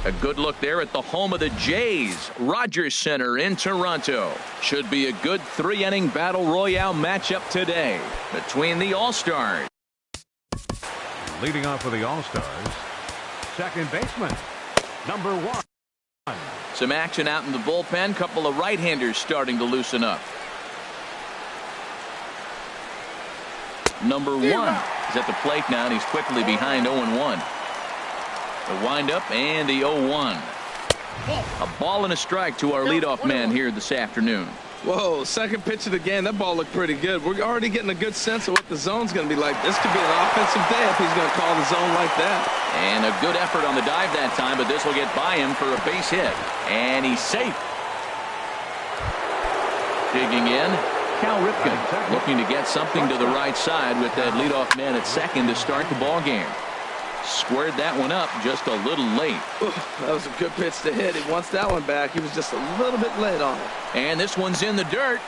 A good look there at the home of the Jays, Rogers Center in Toronto. Should be a good three-inning battle royale matchup today between the All-Stars. Leading off for the All-Stars, second baseman, number 1. Some action out in the bullpen. Couple of right-handers starting to loosen up. Number 1 is at the plate now, and he's quickly behind 0-1. The windup and the 0-1. A ball and a strike to our leadoff man here this afternoon. Whoa, second pitch of the game. That ball looked pretty good. We're already getting a good sense of what the zone's going to be like. This could be an offensive day if he's going to call the zone like that. And a good effort on the dive that time, but this will get by him for a base hit. And he's safe. Digging in, Cal Ripken looking to get something to the right side with that leadoff man at second to start the ball game. Squared that one up just a little late. Ooh, that was a good pitch to hit. He wants that one back. He was just a little bit late on it. And this one's in the dirt.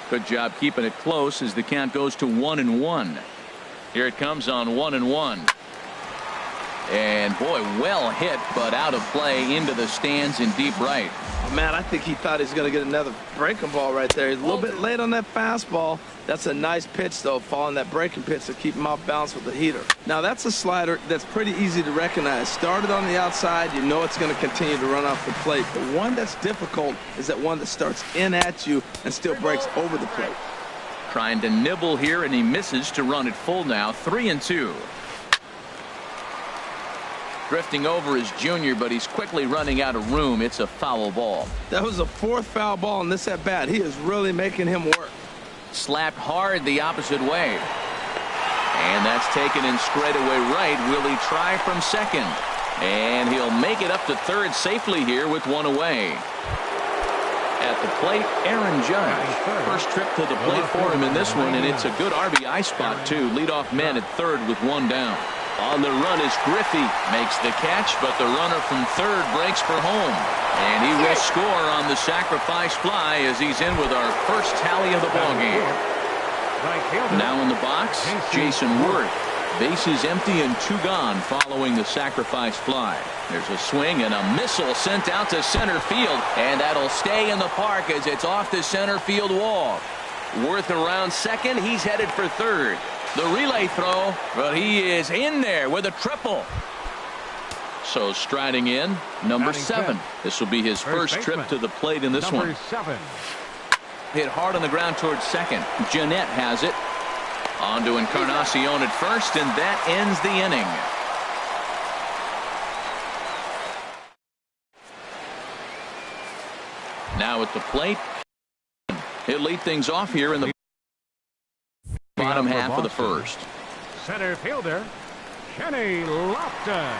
Good job keeping it close as the count goes to 1-1. Here it comes on 1-1. And boy, well hit, but out of play into the stands in deep right. Oh, man, I think he thought he was going to get another breaking ball right there. He's a little bit late on that fastball. That's a nice pitch, though, following that breaking pitch to keep him off balance with the heater. Now, that's a slider that's pretty easy to recognize. Started on the outside, you know it's going to continue to run off the plate. The one that's difficult is that one that starts in at you and still breaks over the plate. Trying to nibble here, and he misses to run it full now. 3-2. Drifting over is Junior, but he's quickly running out of room. It's a foul ball. That was the fourth foul ball in this at bat. He is really making him work. Slapped hard the opposite way. And that's taken in straightaway right. Will he try from second? And he'll make it up to third safely here with one away. At the plate, Aaron Judge. First trip to the plate for him in this one, and it's a good RBI spot, too. Leadoff man at third with one down. On the run is Griffey. Makes the catch, but the runner from third breaks for home. And he will score on the sacrifice fly as he's in with our first tally of the ballgame. Now in the box, Jason Worth. Bases empty and 2 gone following the sacrifice fly. There's a swing and a missile sent out to center field. And that'll stay in the park as it's off the center field wall. Worth around second. He's headed for third. The relay throw, but he is in there with a triple. So striding in, number 7. This will be his first trip to the plate in this one. 7. Hit hard on the ground towards second. Jeanette has it. On to Encarnacion at first, and that ends the inning. Now at the plate, he'll lead things off here in the bottom half of the first. Center fielder, Kenny Lofton.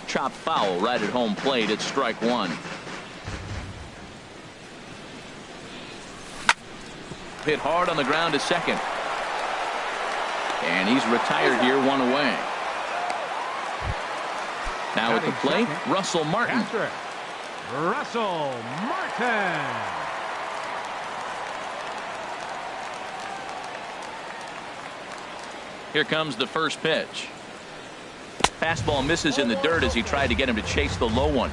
Chopped foul right at home plate. It's strike 1. Hit hard on the ground to second. And he's retired here, one away. Now at the plate, Russell Martin. Russell Martin. Here comes the first pitch. Fastball misses in the dirt as he tried to get him to chase the low one.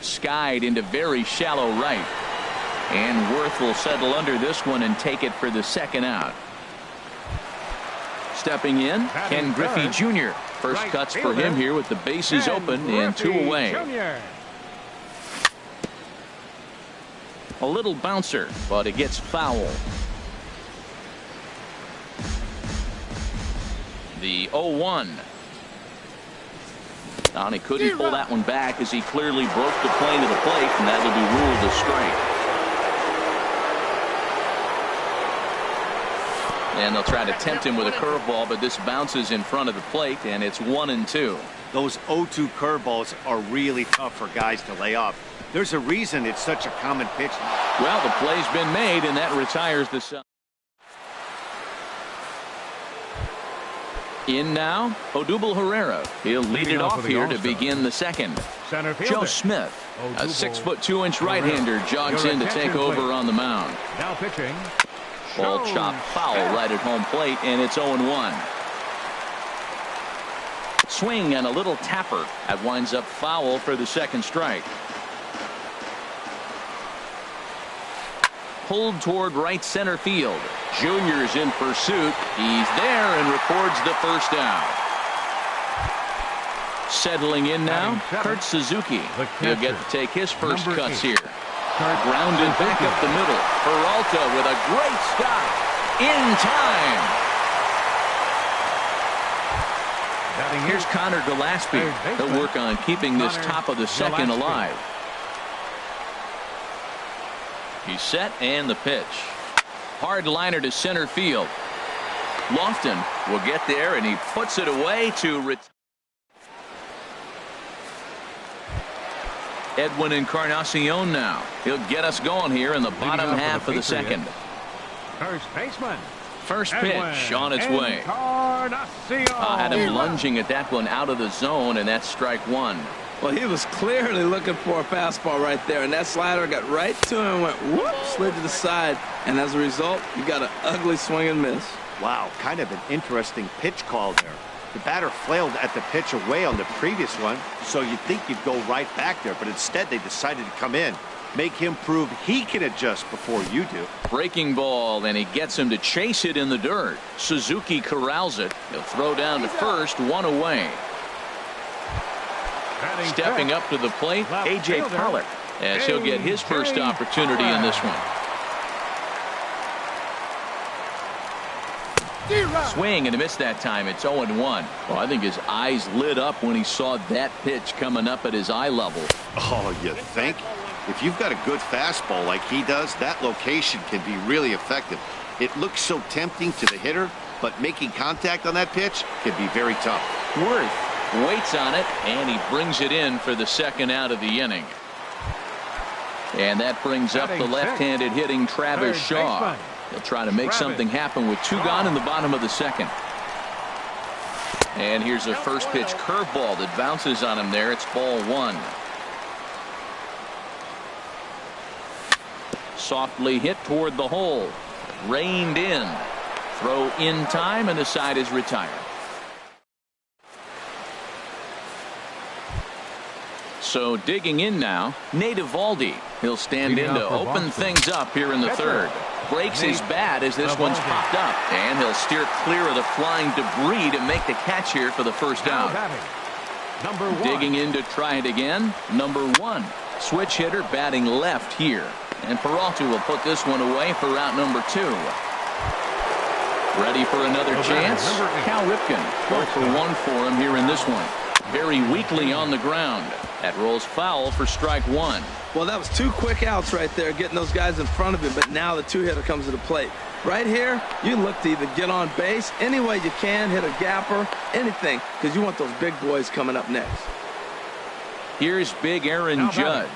Skied into very shallow right. And Worth will settle under this one and take it for the second out. Stepping in, Ken Griffey Jr. First cuts for him here with the bases open and 2 away. A little bouncer, but it gets foul. The 0-1. He couldn't pull that one back as he clearly broke the plane of the plate, and that will be ruled a strike. And they'll try to tempt him with a curveball, but this bounces in front of the plate, and it's 1-2. Those 0-2 curveballs are really tough for guys to lay off. There's a reason it's such a common pitch. Well, the play's been made, and that retires the side. In now, Odubel Herrera. He'll lead it off here to begin the second. Joe Smith, a 6'2" right-hander, jogs in to take over on the mound. Now pitching. Ball chopped foul right at home plate, and it's 0-1. Swing and a little tapper. That winds up foul for the second strike. Pulled toward right center field. Junior's in pursuit. He's there and records the first down. Settling in now, Kurt Suzuki. He'll get to take his first cuts here. Grounded back up the middle. Peralta with a great stop. In time. Here's Connor Gillespie. He'll work on keeping this top of the second alive. He's set, and the pitch. Hard liner to center field. Lofton will get there, and he puts it away to retire. Edwin Encarnacion now. He'll get us going here in the bottom half of the second. First baseman, First pitch on its way. Had him lunging at that one out of the zone, and that's strike one. Well, he was clearly looking for a fastball right there, and that slider got right to him and went whoop, slid to the side, and as a result, you got an ugly swing and miss. Wow, kind of an interesting pitch call there. The batter flailed at the pitch away on the previous one, so you'd think you'd go right back there, but instead they decided to come in. Make him prove he can adjust before you do. Breaking ball, and he gets him to chase it in the dirt. Suzuki corrals it. He'll throw down to first, one away. Stepping up to the plate, A.J. Pollock, as he'll get his first opportunity in this one. Swing and a miss that time. It's 0-1. Well, I think his eyes lit up when he saw that pitch coming up at his eye level. Oh, you think? If you've got a good fastball like he does, that location can be really effective. It looks so tempting to the hitter, but making contact on that pitch can be very tough. Worth waits on it, and he brings it in for the second out of the inning. And that brings up the left-handed hitting Travis Shaw. He'll try to make something happen with two gone in the bottom of the second. And here's a first pitch curveball that bounces on him there. It's ball one. Softly hit toward the hole. Reined in. Throw in time, and the side is retired. So digging in now, Nate Eovaldi. He'll stand in to open things up here in the third. Breaks his bat as this one's popped up, and he'll steer clear of the flying debris to make the catch here for the first out. Digging in to try it again, number one. Switch hitter batting left here, and Peralta will put this one away for out number two. Ready for another chance? Cal Ripken. 4 for 1 for him here in this one. Very weakly on the ground. That rolls foul for strike one. Well, that was two quick outs right there, getting those guys in front of him, but now the two-hitter comes to the plate. Right here, you look to either get on base any way you can, hit a gapper, anything, because you want those big boys coming up next. Here's big Aaron Judge.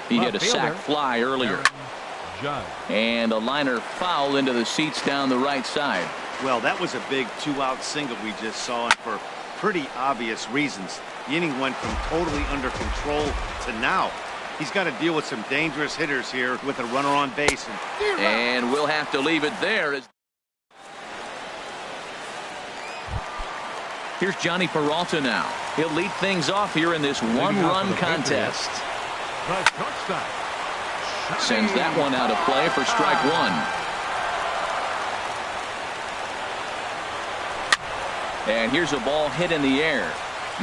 He hit a sac fly earlier. And a liner foul into the seats down the right side. Well, that was a big two-out single we just saw, and for pretty obvious reasons. The inning went from totally under control to now. He's got to deal with some dangerous hitters here with a runner on base. And we'll have to leave it there. Here's Johnny Peralta now. He'll lead things off here in this one-run contest. Sends that one out of play for strike one. And here's a ball hit in the air.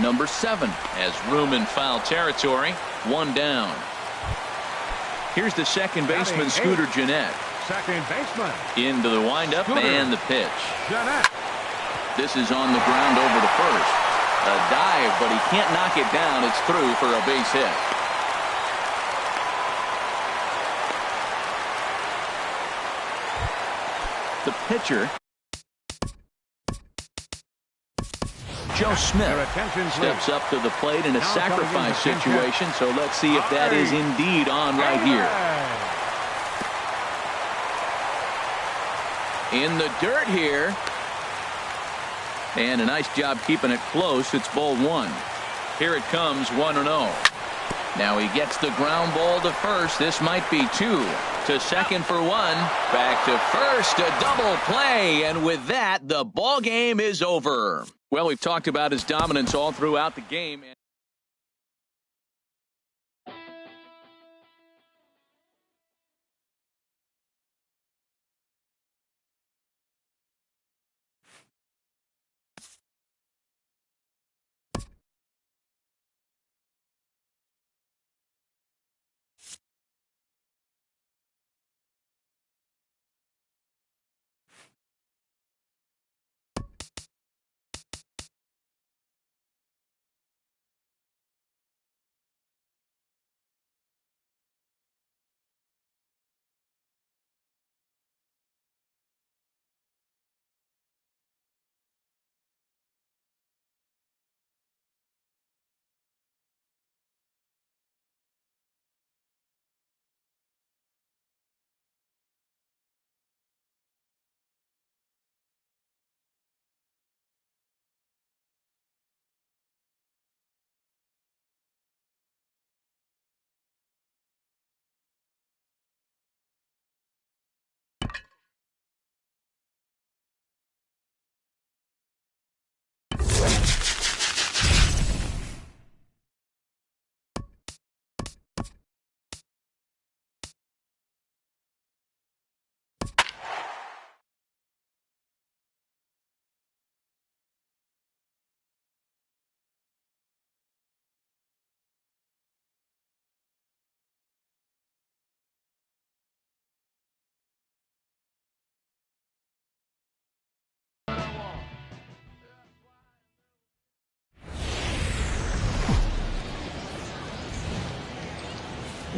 Number 7 has room in foul territory. One down. Here's the second baseman, Scooter Gennett. Second baseman. Into the windup and the pitch. This is on the ground over to first. A dive, but he can't knock it down. It's through for a base hit. The pitcher, Joe Smith, steps up to the plate in a sacrifice situation, so let's see if that is indeed on right here. In the dirt here. And a nice job keeping it close. It's ball one. Here it comes, 1-0. Now he gets the ground ball to first. This might be 2. To second for 1. Back to first. A double play. And with that, the ball game is over. Well, we've talked about his dominance all throughout the game.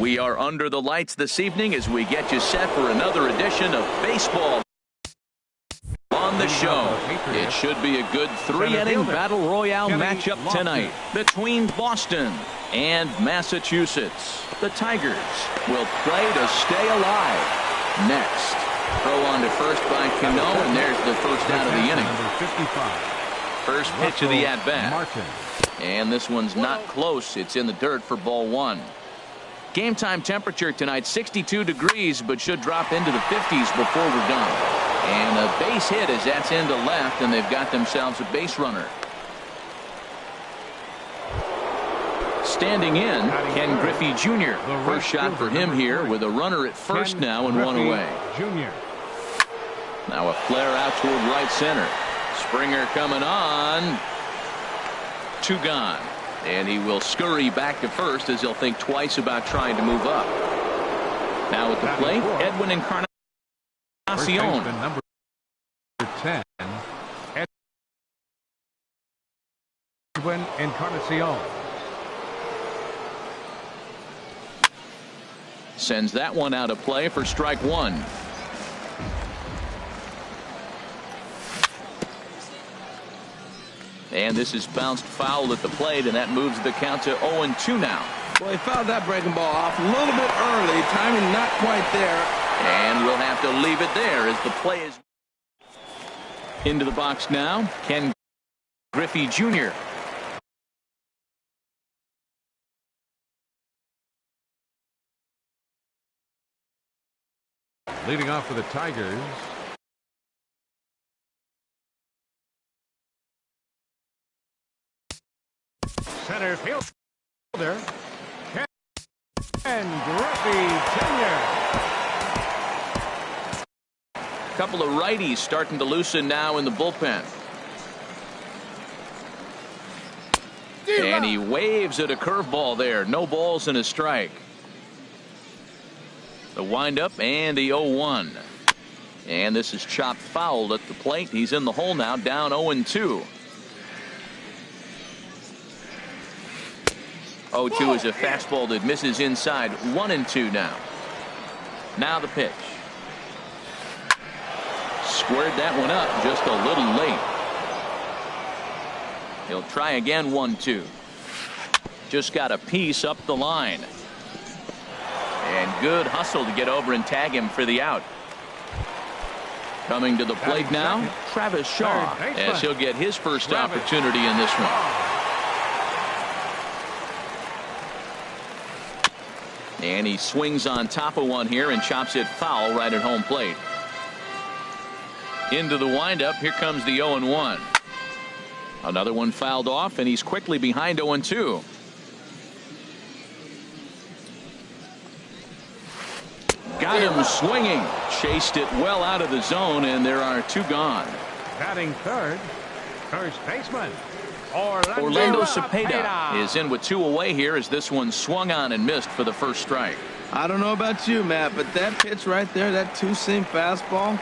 We are under the lights this evening as we get you set for another edition of baseball on the show. It should be a good three-inning battle royale matchup tonight between Boston and Massachusetts. The Tigers will play to stay alive. Next, throw on to first by Cano, and there's the first out of the inning. First pitch of the at-bat. And this one's not close. It's in the dirt for ball one. Game time temperature tonight 62 degrees, but should drop into the 50s before we're done. And a base hit as that's into left, and they've got themselves a base runner. Standing in, Ken Griffey Jr. First shot for him here with a runner at first now and one away. Now a flare out toward right center. Springer coming on. Two gone. And he will scurry back to first as he'll think twice about trying to move up. Now at the plate, Edwin Encarnacion. Number 10, Edwin Encarnacion. Sends that one out of play for strike one. And this is bounced foul at the plate, and that moves the count to 0-2 now. Well, he fouled that breaking ball off a little bit early. Timing not quite there. And we'll have to leave it there as the play is into the box now. Ken Griffey Jr. Leading off for the Tigers, center fielder Ken Griffey Jr. Couple of righties starting to loosen now in the bullpen. And he waves at a curveball there. No balls and a strike. The windup and the 0-1. And this is chopped foul at the plate. He's in the hole now, down 0-2. 0-2 is a fastball that misses inside. 1-2 now. Now the pitch. Squared that one up just a little late. He'll try again. 1-2. Just got a piece up the line. And good hustle to get over and tag him for the out. Coming to the plate now, Travis Shaw, as he'll get his first opportunity in this one. And he swings on top of one here and chops it foul right at home plate. Into the windup. Here comes the 0-1. Another one fouled off, and he's quickly behind 0-2. Got him swinging. Chased it well out of the zone, and there are two gone. Batting third, first baseman Orlando Cepeda is in with two away here as this one swung on and missed for the first strike. I don't know about you, Matt, but that pitch right there, that two-seam fastball,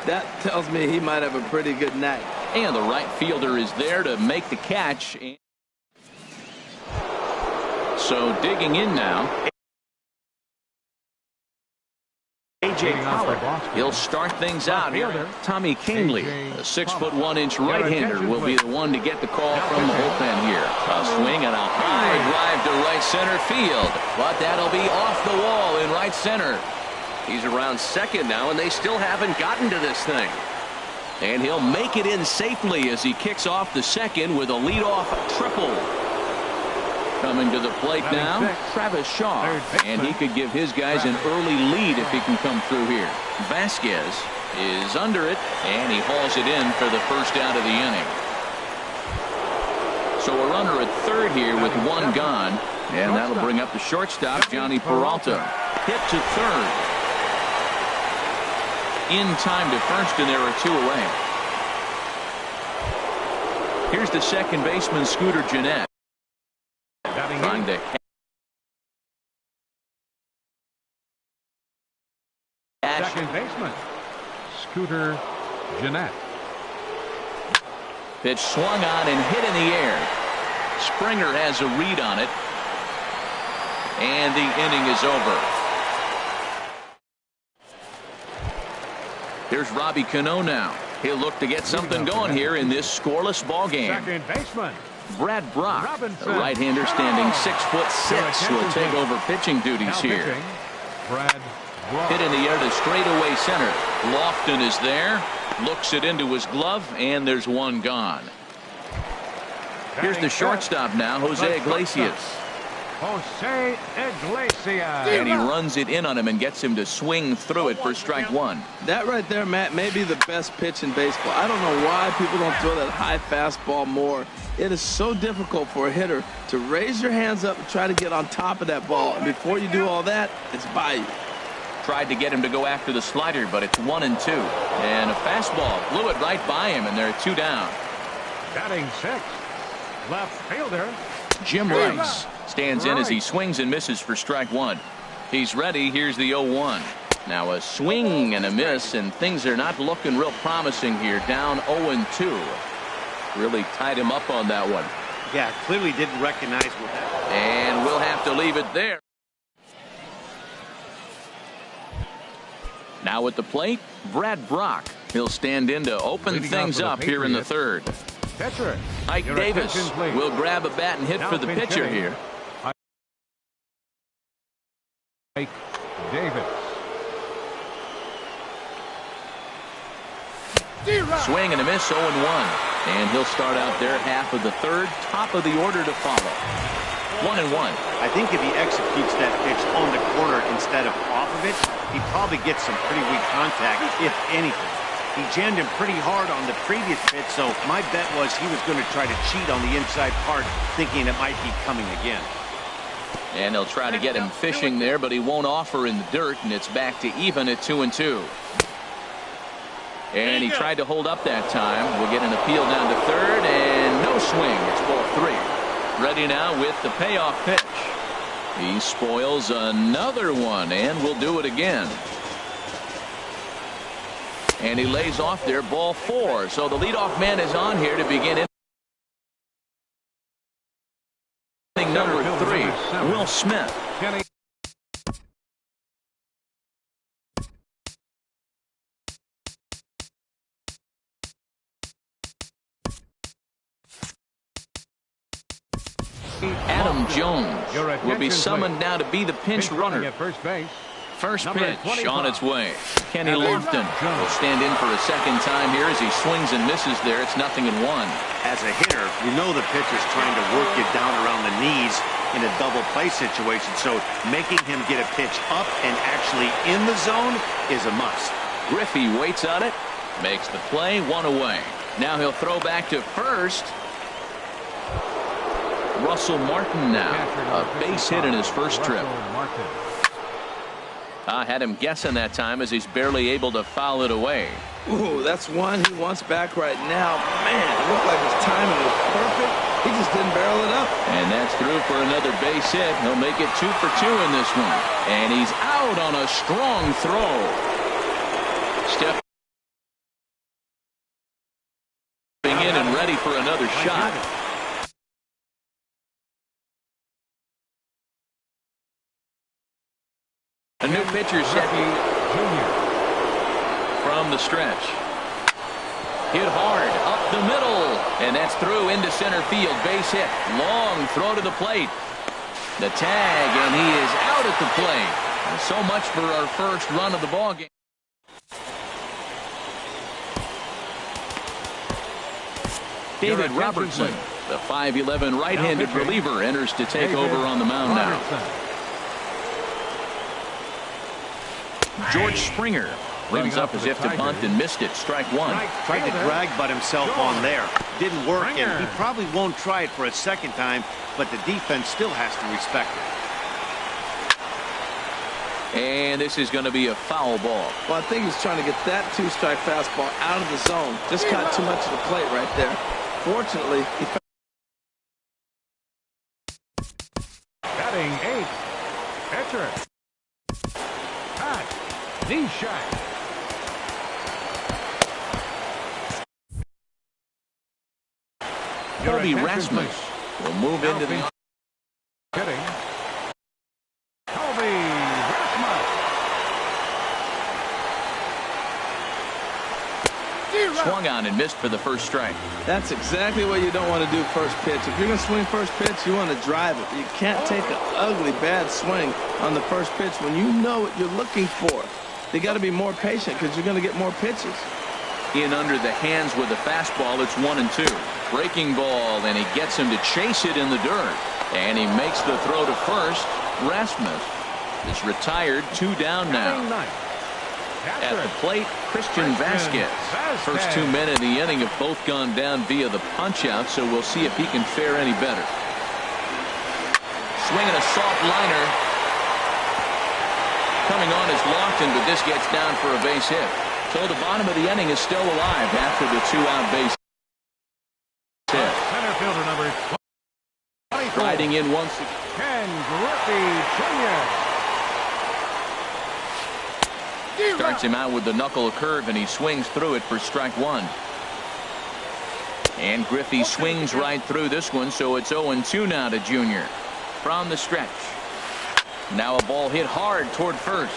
that tells me he might have a pretty good night. And the right fielder is there to make the catch. So digging in now, A.J. Pollard. He'll start things out here. Tommy Kingley, a 6'1" right-hander, will be the one to get the call from the bullpen here. A swing and a high drive to right center field, but that'll be off the wall in right center. He's around second now, and they still haven't gotten to this thing. And he'll make it in safely as he kicks off the second with a leadoff triple. Coming to the plate now, Travis Shaw, and he could give his guys an early lead if he can come through here. Vasquez is under it, and he hauls it in for the first out of the inning. So a runner at third here with one gone, and that'll bring up the shortstop, Johnny Peralta. Hit to third. In time to first, and there are two away. Here's the second baseman, Scooter Gennett. Trying to second baseman Scooter Gennett. Pitch swung on and hit in the air. Springer has a read on it. And the inning is over. Here's Robbie Cano now. He'll look to get something going here in this scoreless ball game. Second baseman. Brad Brock, Robinson. the right-hander standing 6'6", will take over pitching duties Now here. pitching, Brad Brock. Hit in the air to straightaway center. Lofton is there. Looks it into his glove, and there's one gone. Here's the shortstop now, Jose Iglesias. Jose Iglesias. And he runs it in on him and gets him to swing through it for strike one. That right there, Matt, may be the best pitch in baseball. I don't know why people don't throw that high fastball more. It is so difficult for a hitter to raise your hands up and try to get on top of that ball. And before you do all that, it's by you. Tried to get him to go after the slider, but it's 1-2. And a fastball blew it right by him, and they're 2 down. Batting sixth, left fielder. Jim Rice stands in as he swings and misses for strike one. He's ready. Here's the 0-1. Now a swing and a miss, and things are not looking real promising here. Down 0-2. Really tied him up on that one. Yeah, clearly didn't recognize what that. And we'll have to leave it there. Now at the plate, Brad Brock. He'll stand in to open Leading things off up for the here in the Patriots. third. Pitcher. Ike Your Davis attention, please. will grab a bat and hit Now for the pinch pitcher hitting. here. Ike Davis. Swing and a miss, 0-1. And he'll start out there half of the third, top of the order to follow. 1-1. I think if he executes that pitch on the corner instead of off of it, he probably gets some pretty weak contact, if anything. He jammed him pretty hard on the previous pitch, so my bet was he was going to try to cheat on the inside part, thinking it might be coming again. And they'll try to get him fishing there, but he won't offer in the dirt, and it's back to even at 2-2. And he tried to hold up that time. We'll get an appeal down to third, and no swing. It's ball 3. Ready now with the payoff pitch. He spoils another one, and will do it again. And he lays off there, ball 4. So the leadoff man is on here to begin inning number 3. Will Smith. Kenny. Adam Jones will be summoned now to be the pinch runner. At first base. First Number pitch 25. on its way. Kenny Adam Lofton Jones. will stand in for a second time here as he swings and misses there. It's 0-1. As a hitter, you know the pitcher's trying to work you down around the knees in a double play situation, so making him get a pitch up and actually in the zone is a must. Griffey waits on it, makes the play, 1 away. Now he'll throw back to first. Russell Martin now, a base hit in his first trip. I had him guessing that time as he's barely able to foul it away. Ooh, that's one he wants back right now. Man, it looked like his timing was perfect. He just didn't barrel it up. And that's through for another base hit. He'll make it 2 for 2 in this one. And he's out on a strong throw. Stepping in and ready for another shot. A new pitcher set from the stretch. Hit hard up the middle, and that's through into center field. Base hit. Long throw to the plate. The tag, and he is out at the plate. And so much for our first run of the ball game. David Robertson, the 5'11" right-handed reliever, enters to take over on the mound now. George Springer brings up as if to bunt and missed it. Strike 1. Tried to drag butt himself on there. Didn't work, and he probably won't try it for a second time, but the defense still has to respect it. And this is going to be a foul ball. Well, I think he's trying to get that 2-strike fastball out of the zone. Just got too much of the plate right there. Fortunately, he batting 8th. Pitcher. Pat Neshek. Colby Rasmus will move into the Swung on and missed for the first strike. That's exactly what you don't want to do first pitch. If you're going to swing first pitch, you want to drive it. You can't take an ugly, bad swing on the first pitch when you know what you're looking for. They got to be more patient because you're going to get more pitches. In under the hands with a fastball, it's 1-2. Breaking ball, and he gets him to chase it in the dirt. And he makes the throw to first. Rasmus is retired, 2 down now. At the plate, Christian Vasquez. First 2 men in the inning have both gone down via the punch-out, so we'll see if he can fare any better. Swinging a soft liner. Coming on is Lofton, but this gets down for a base hit. So the bottom of the inning is still alive after the 2-out base hit. Center fielder number 24. Riding in once again. Ken Griffey Jr. Starts him out with the knuckle curve, and he swings through it for strike 1. And Griffey swings right through this one, so it's 0-2 now to Junior. From the stretch. Now a ball hit hard toward first.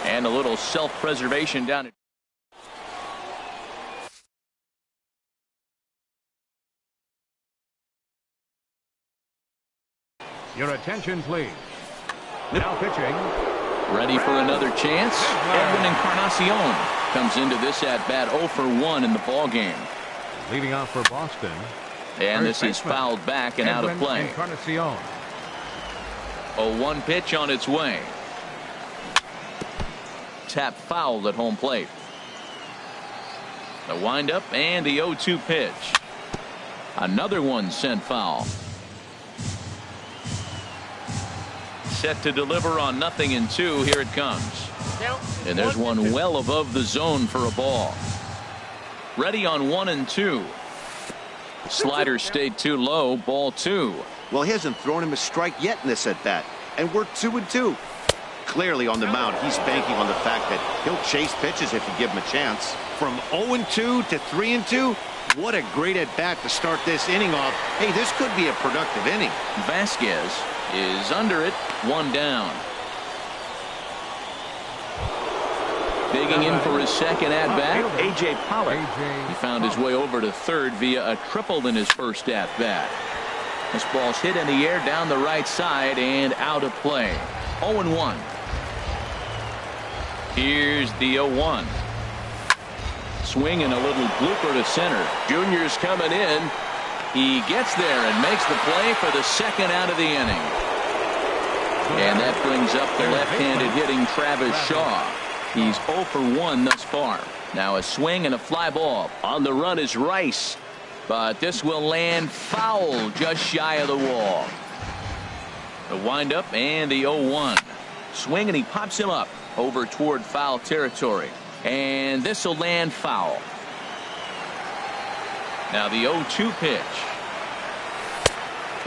And a little self-preservation down at Your attention, please. Now pitching. ready for another chance. Edwin Encarnacion comes into this at-bat 0 for 1 in the ball game. Leading off for Boston. And this is fouled back and out of play. Encarnacion. 0-1 pitch on its way. Tap fouled at home plate. The windup and the 0-2 pitch. Another one sent foul. Set to deliver on 0-2. Here it comes. And there's one well above the zone for a ball. Ready on 1-2. Slider stayed too low. Ball 2. Well, he hasn't thrown him a strike yet in this at bat, and we're 2-2. Clearly on the mound, he's banking on the fact that he'll chase pitches if you give him a chance. From 0-2 to 3-2, what a great at bat to start this inning off. Hey, this could be a productive inning. Vasquez is under it. 1 down. Digging in for his second at bat, A.J. Pollock. He found his way over to third via a triple in his first at bat. This ball's hit in the air down the right side and out of play. 0-1. Here's the 0-1. Swing and a little blooper to center. Junior's coming in. He gets there and makes the play for the second out of the inning. And that brings up the left-handed hitting Travis Shaw. He's 0 for 1 thus far. Now a swing and a fly ball. On the run is Rice. But this will land foul just shy of the wall. The windup and the 0-1. Swing and he pops him up over toward foul territory. And this will land foul. Now the 0-2 pitch.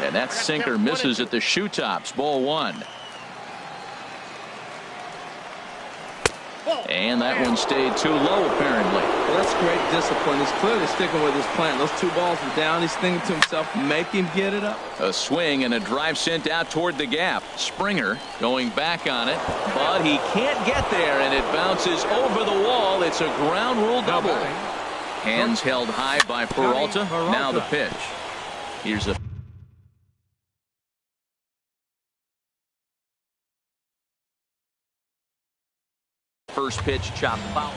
And that sinker misses at the shoe tops. Ball 1. And that one stayed too low, apparently. Well, that's great discipline. He's clearly sticking with his plan. Those 2 balls are down. He's thinking to himself, make him get it up. A swing and a drive sent out toward the gap. Springer going back on it, but he can't get there, and it bounces over the wall. It's a ground rule double. Hands held high by Peralta. Now the pitch. Here's a first pitch, chop foul.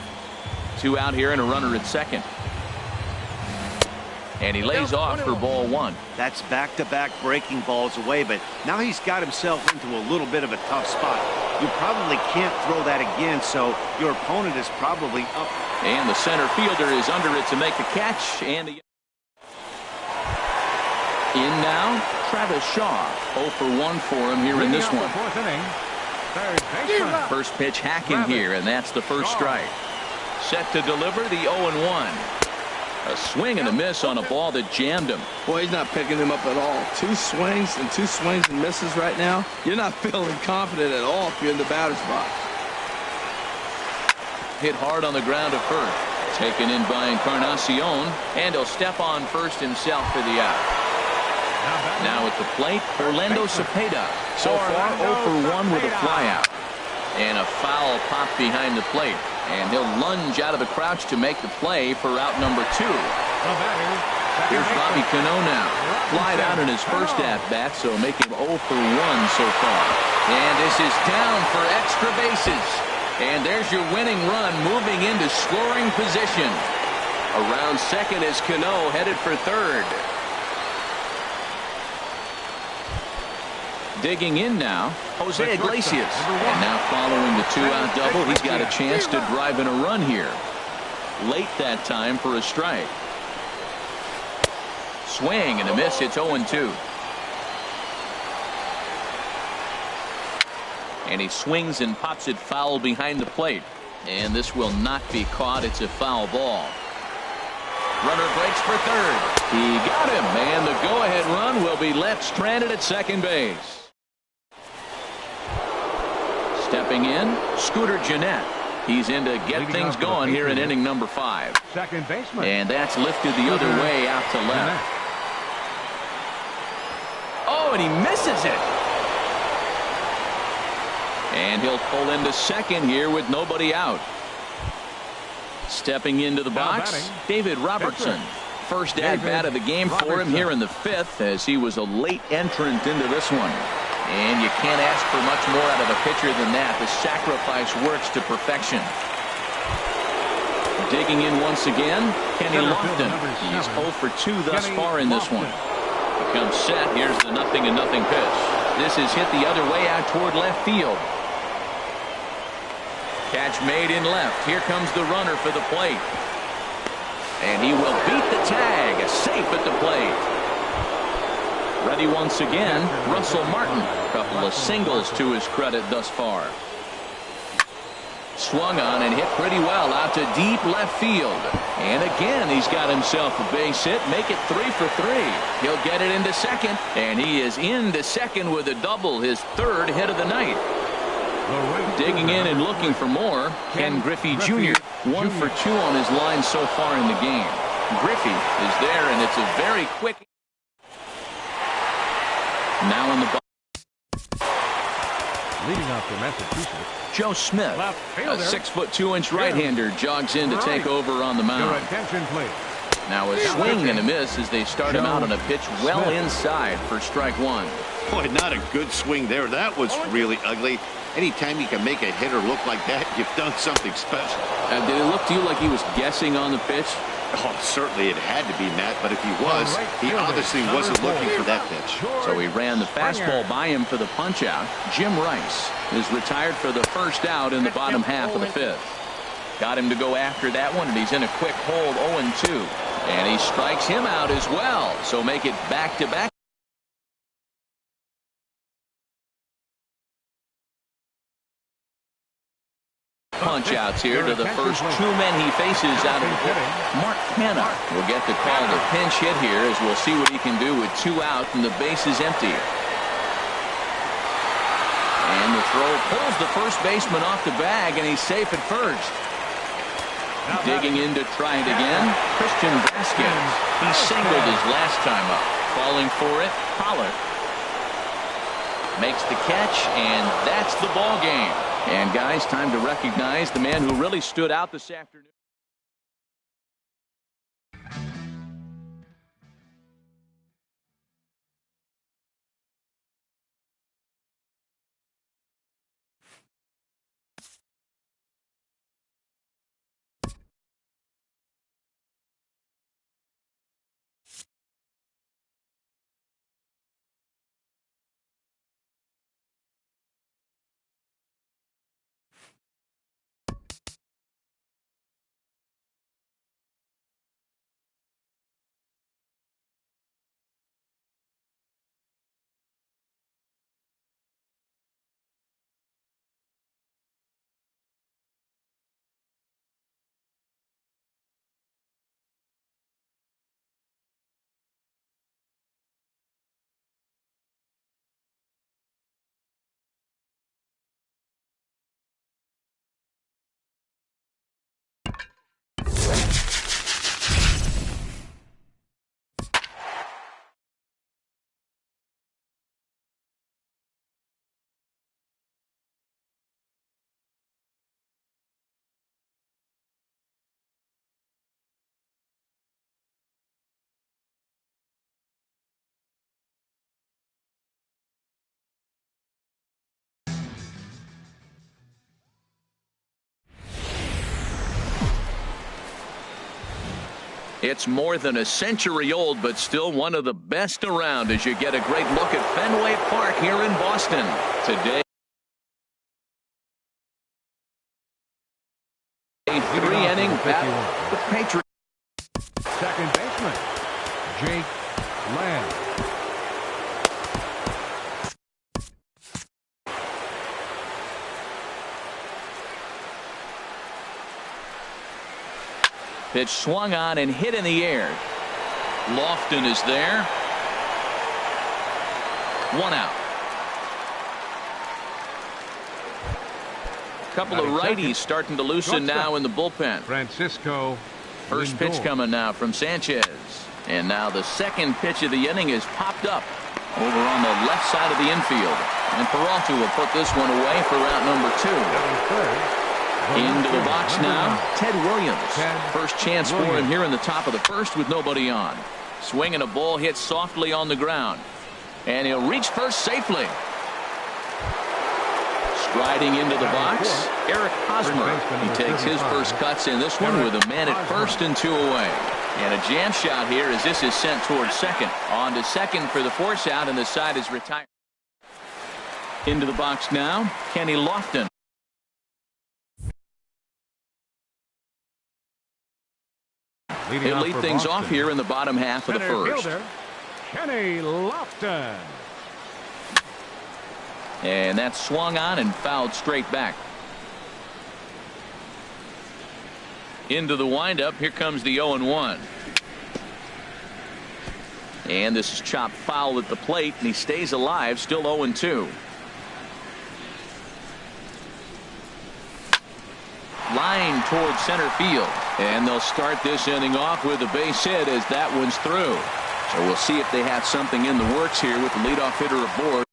2 out here and a runner at second. And he lays off for ball 1. That's back-to-back breaking balls away, but now he's got himself into a little bit of a tough spot. You probably can't throw that again, so your opponent is probably up. And the center fielder is under it to make the catch. And in now, Travis Shaw. 0 for 1 for him here in this one. First pitch hacking here, and that's the first strike. Set to deliver the 0-1. A swing and a miss on a ball that jammed him. Boy, he's not picking him up at all. 2 swings and misses right now. You're not feeling confident at all if you're in the batter's box. Hit hard on the ground to first. Taken in by Encarnacion, and he'll step on first himself for the out. Now at the plate, Orlando Cepeda. So far 0 for 1 with a flyout. And a foul popped behind the plate. And he'll lunge out of the crouch to make the play for out number 2. Here's Robbie Cano now. Flied out in his first at-bat, so make him 0 for 1 so far. And this is down for extra bases. And there's your winning run moving into scoring position. Around second is Cano, headed for third. Digging in now, Jose Iglesias. And now following the 2-out double, he's got a chance to drive in a run here. Late that time for a strike. Swing and a miss. It's 0-2. And he swings and pops it foul behind the plate. And this will not be caught. It's a foul ball. Runner breaks for third. He got him. And the go-ahead run will be left stranded at second base. Stepping in, Scooter Gennett. He's in to get things going here in inning number 5. Second baseman. And that's lifted the other way out to left. Oh, and he misses it. And he'll pull into second here with nobody out. Stepping into the box, David Robertson. First at-bat of the game for him here in the 5th, as he was a late entrant into this one. And you can't ask for much more out of a pitcher than that. The sacrifice works to perfection. Digging in once again, Kenny Lofton. He's 0 for 2 thus far in this one. He comes set. Here's the 0-0 pitch. This is hit the other way out toward left field. Catch made in left. Here comes the runner for the plate. And he will beat the tag. Safe at the plate. Ready once again, Russell Martin. A couple of singles to his credit thus far. Swung on and hit pretty well out to deep left field. And again, he's got himself a base hit. Make it 3 for 3. He'll get it into second. And he is into second with a double, his 3rd hit of the night. Digging in and looking for more, Ken Griffey Jr. 1 for 2 on his line so far in the game. Griffey is there, and it's a very quick. Now in the box. Leading off for Massachusetts, Joe Smith, a 6'2" right-hander, jogs in to take over on the your mound. attention, please. Now a swing and a miss as they start him out on a pitch well inside for strike 1. Boy, not a good swing there. That was really ugly. Anytime you can make a hitter look like that, you've done something special. Did it look to you like he was guessing on the pitch? Oh, certainly it had to be, Matt, but if he was, he obviously wasn't looking for that pitch. So he ran the fastball by him for the punch-out. Jim Rice is retired for the first out in the bottom half of the 5th. Got him to go after that one, and he's in a quick hold, 0-2. And he strikes him out as well, so make it back-to-back. Punch-outs here to the first 2 men he faces out of the pit. Mark Hanna will get the call to pinch hit here, as we'll see what he can do with 2 out and the base is empty. And the throw pulls the first baseman off the bag, and he's safe at first. Digging in to try it again, Christian Vasquez. He singled his last time up. Falling for it, Pollard makes the catch, and that's the ball game. And guys, time to recognize the man who really stood out this afternoon. It's more than a century old, but still one of the best around as you get a great look at Fenway Park here in Boston today. A three-inning battle. The Patriots. Second baseman, Jake Lamb. Pitch swung on and hit in the air. Lofton is there. One out. A couple of righties starting to loosen now in the bullpen. Francisco. First pitch coming now from Sanchez. And now the second pitch of the inning is popped up over on the left side of the infield. And Peralta will put this one away for route number 2. Into the box now, Ted Williams. First chance for him here in the top of the first with nobody on. Swinging a ball hit softly on the ground. And he'll reach first safely. Striding into the box, Eric Hosmer. He takes his first cuts in this one with a man at first and 2 away. And a jam shot here as this is sent towards second. On to second for the force out, and the side is retired. Into the box now, Kenny Lofton. He'll lead things off here in the bottom half of the first. Fielder, Kenny Lofton. And that's swung on and fouled straight back. Into the windup. Here comes the 0-1. And this is chopped foul at the plate, and he stays alive, still 0-2. Line towards center field. And they'll start this inning off with a base hit as that one's through. So we'll see if they have something in the works here with the leadoff hitter aboard.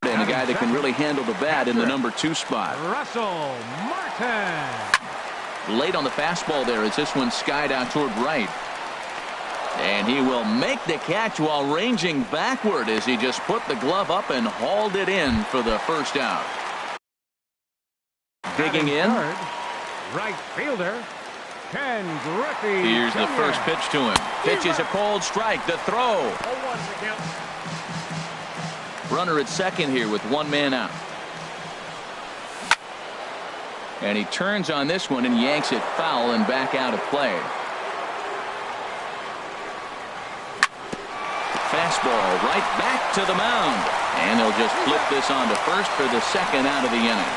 And a guy that can really handle the bat in the number 2 spot. Russell Martin. Late on the fastball there as this one skied out toward right. And he will make the catch while ranging backward as he just put the glove up and hauled it in for the first out. Digging in. Right fielder, Ken Griffey. Here's the first pitch to him. Pitch is a cold strike. The throw. Runner at second here with 1 man out. And he turns on this one and yanks it foul and back out of play. Fastball right back to the mound. And they'll just flip this on to first for the second out of the inning.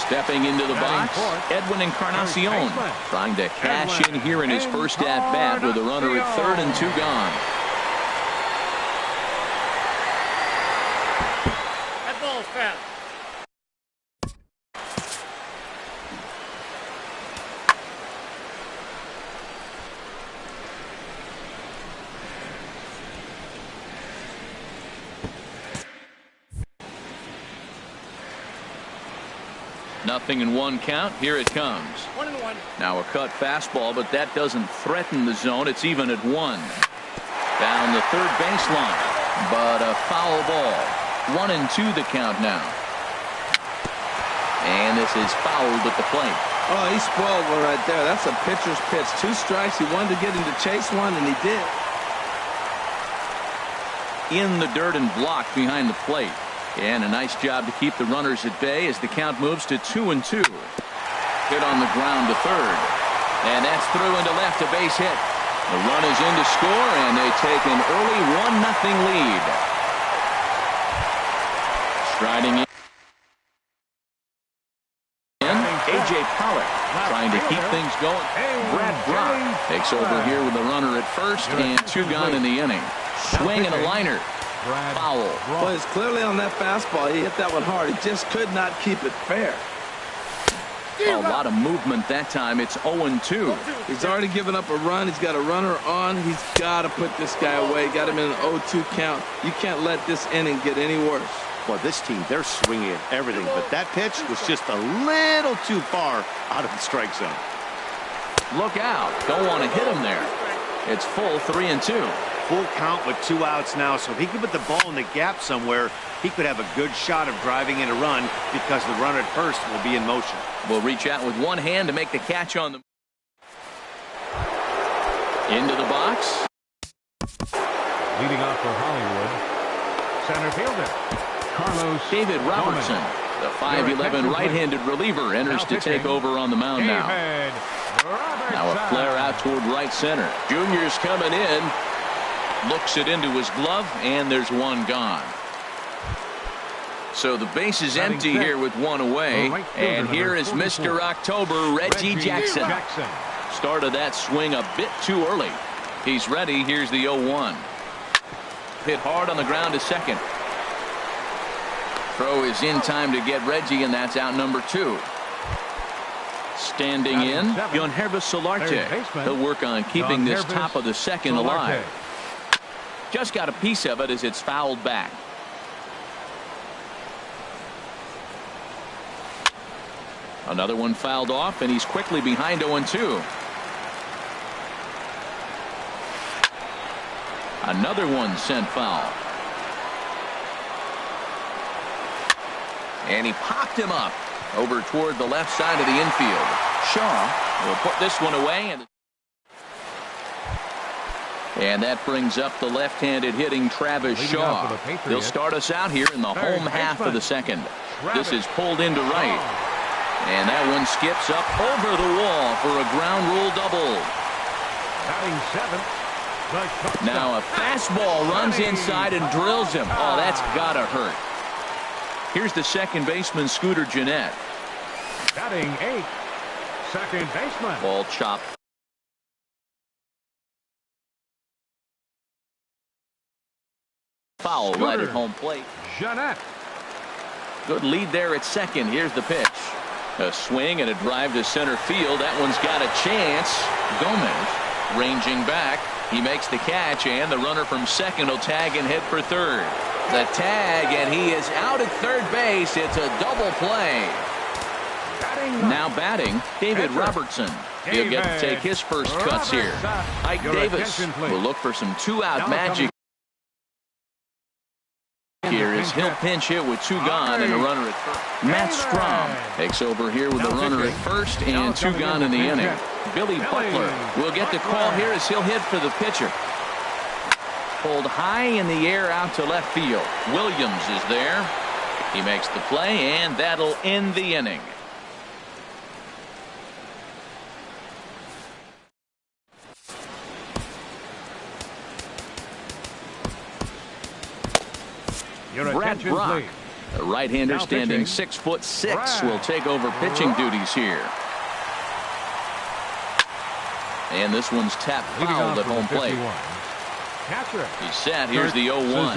Stepping into the box, Edwin Encarnacion trying to cash in here in his first at-bat with a runner at third and 2 gone. That ball's foul. Nothing in 1 count. Here it comes. 1-1. Now a cut fastball, but that doesn't threaten the zone. It's even at 1. Down the third baseline, but a foul ball. 1-2 the count now. And this is fouled at the plate. Oh, he spoiled one right there. That's a pitcher's pitch. 2 strikes. He wanted to get him to chase one, and he did. In the dirt and blocked behind the plate. And a nice job to keep the runners at bay as the count moves to 2-2. Hit on the ground to third. And that's through into left, a base hit. The run is in to score, and they take an early 1-0 lead. Striding in, A.J. Pollock trying to keep things going. Brad Brock takes over here with the runner at first, and 2 gone in the inning. Swing and a liner. Foul. Well, he's clearly on that fastball. He hit that one hard. He just could not keep it fair. A lot of movement that time. It's 0-2. He's already given up a run. He's got a runner on. He's got to put this guy away. Got him in an 0-2 count. You can't let this inning get any worse. Well, this team, they're swinging at everything, but that pitch was just a little too far out of the strike zone. Look out. Don't want to hit him there. It's full 3-2. Full count with 2 outs now, so if he could put the ball in the gap somewhere, he could have a good shot of driving in a run because the runner at first will be in motion. Will reach out with one hand to make the catch on the into the box. Leading off for Hollywood, center fielder Carlos David Robertson, the 5'11" right-handed reliever, enters to take over on the mound now. Now a flare out toward right center. Junior's coming in. Looks it into his glove, and there's 1 gone. So the base is empty here with 1 away. And here is Mr. October, Reggie Jackson. Started that swing a bit too early. He's ready. Here's the 0-1. Hit hard on the ground to second. Throw is in time to get Reggie, and that's out number 2. Standing in, Yonhervis Solarte. He'll work on keeping this top of the second alive. Just got a piece of it as it's fouled back. Another one fouled off, and he's quickly behind 0-2. Another one sent foul. And he popped him up over toward the left side of the infield. Shaw will put this one away. And that brings up the left-handed hitting Travis Shaw. He'll start us out here in the home half of the second. This is pulled into right. And that one skips up over the wall for a ground rule double. Now a fastball runs inside and drills him. Oh, that's gotta hurt. Here's the second baseman, Scooter Gennett. Batting 8th, second baseman. Ball chopped. Foul right at home plate. Gennett. Good lead there at second. Here's the pitch. A swing and a drive to center field. That one's got a chance. Gomez ranging back. He makes the catch, and the runner from second will tag and head for third. The tag, and he is out at third base. It's a double play. Now batting, David Robertson. He'll get to take his first cuts here. Ike Davis will look for some 2-out magic here as he'll pinch hit with 2 gone and a runner at first. Matt Strom takes over here with a runner at first and 2 gone in the inning. Billy Butler will get the call here as he'll hit for the pitcher. Pulled high in the air out to left field. Williams is there. He makes the play, and that'll end the inning. Brad Brock, a right-hander standing 6'6", will take over pitching duties here. And this one's tapped fouled at home plate. He's set. Here's the 0-1.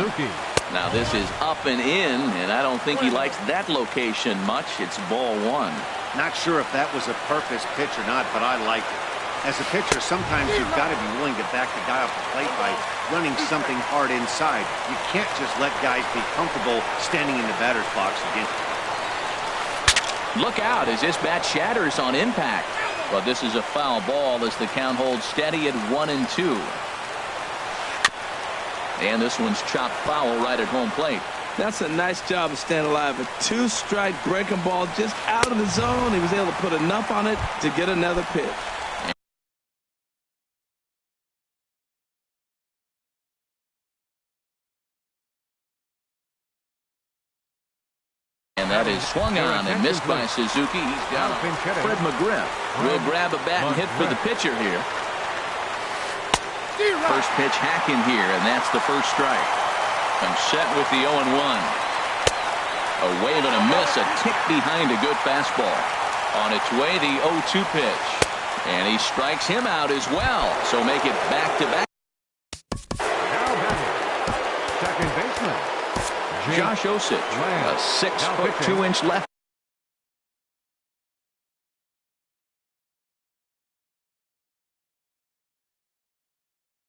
Now this is up and in, and I don't think he likes that location much. It's ball 1. Not sure if that was a purpose pitch or not, but I like it. As a pitcher, sometimes you've got to be willing to back the guy off the plate by running something hard inside. You can't just let guys be comfortable standing in the batter's box against you. Look out as this bat shatters on impact. But this is a foul ball as the count holds steady at 1-2. And this one's chopped foul right at home plate. That's a nice job of staying alive. A 2-strike breaking ball just out of the zone. He was able to put enough on it to get another pitch. And that is swung on and missed by Suzuki. He's got Fred McGriff will grab a bat and hit for the pitcher here. First pitch hacking here, and that's the first strike. I'm set with the 0-1. A wave and a miss, a tick behind a good fastball. On its way, the 0-2 pitch. And he strikes him out as well. So make it back-to-back. Now batting, second baseman, Josh Osich, a 6'2" left.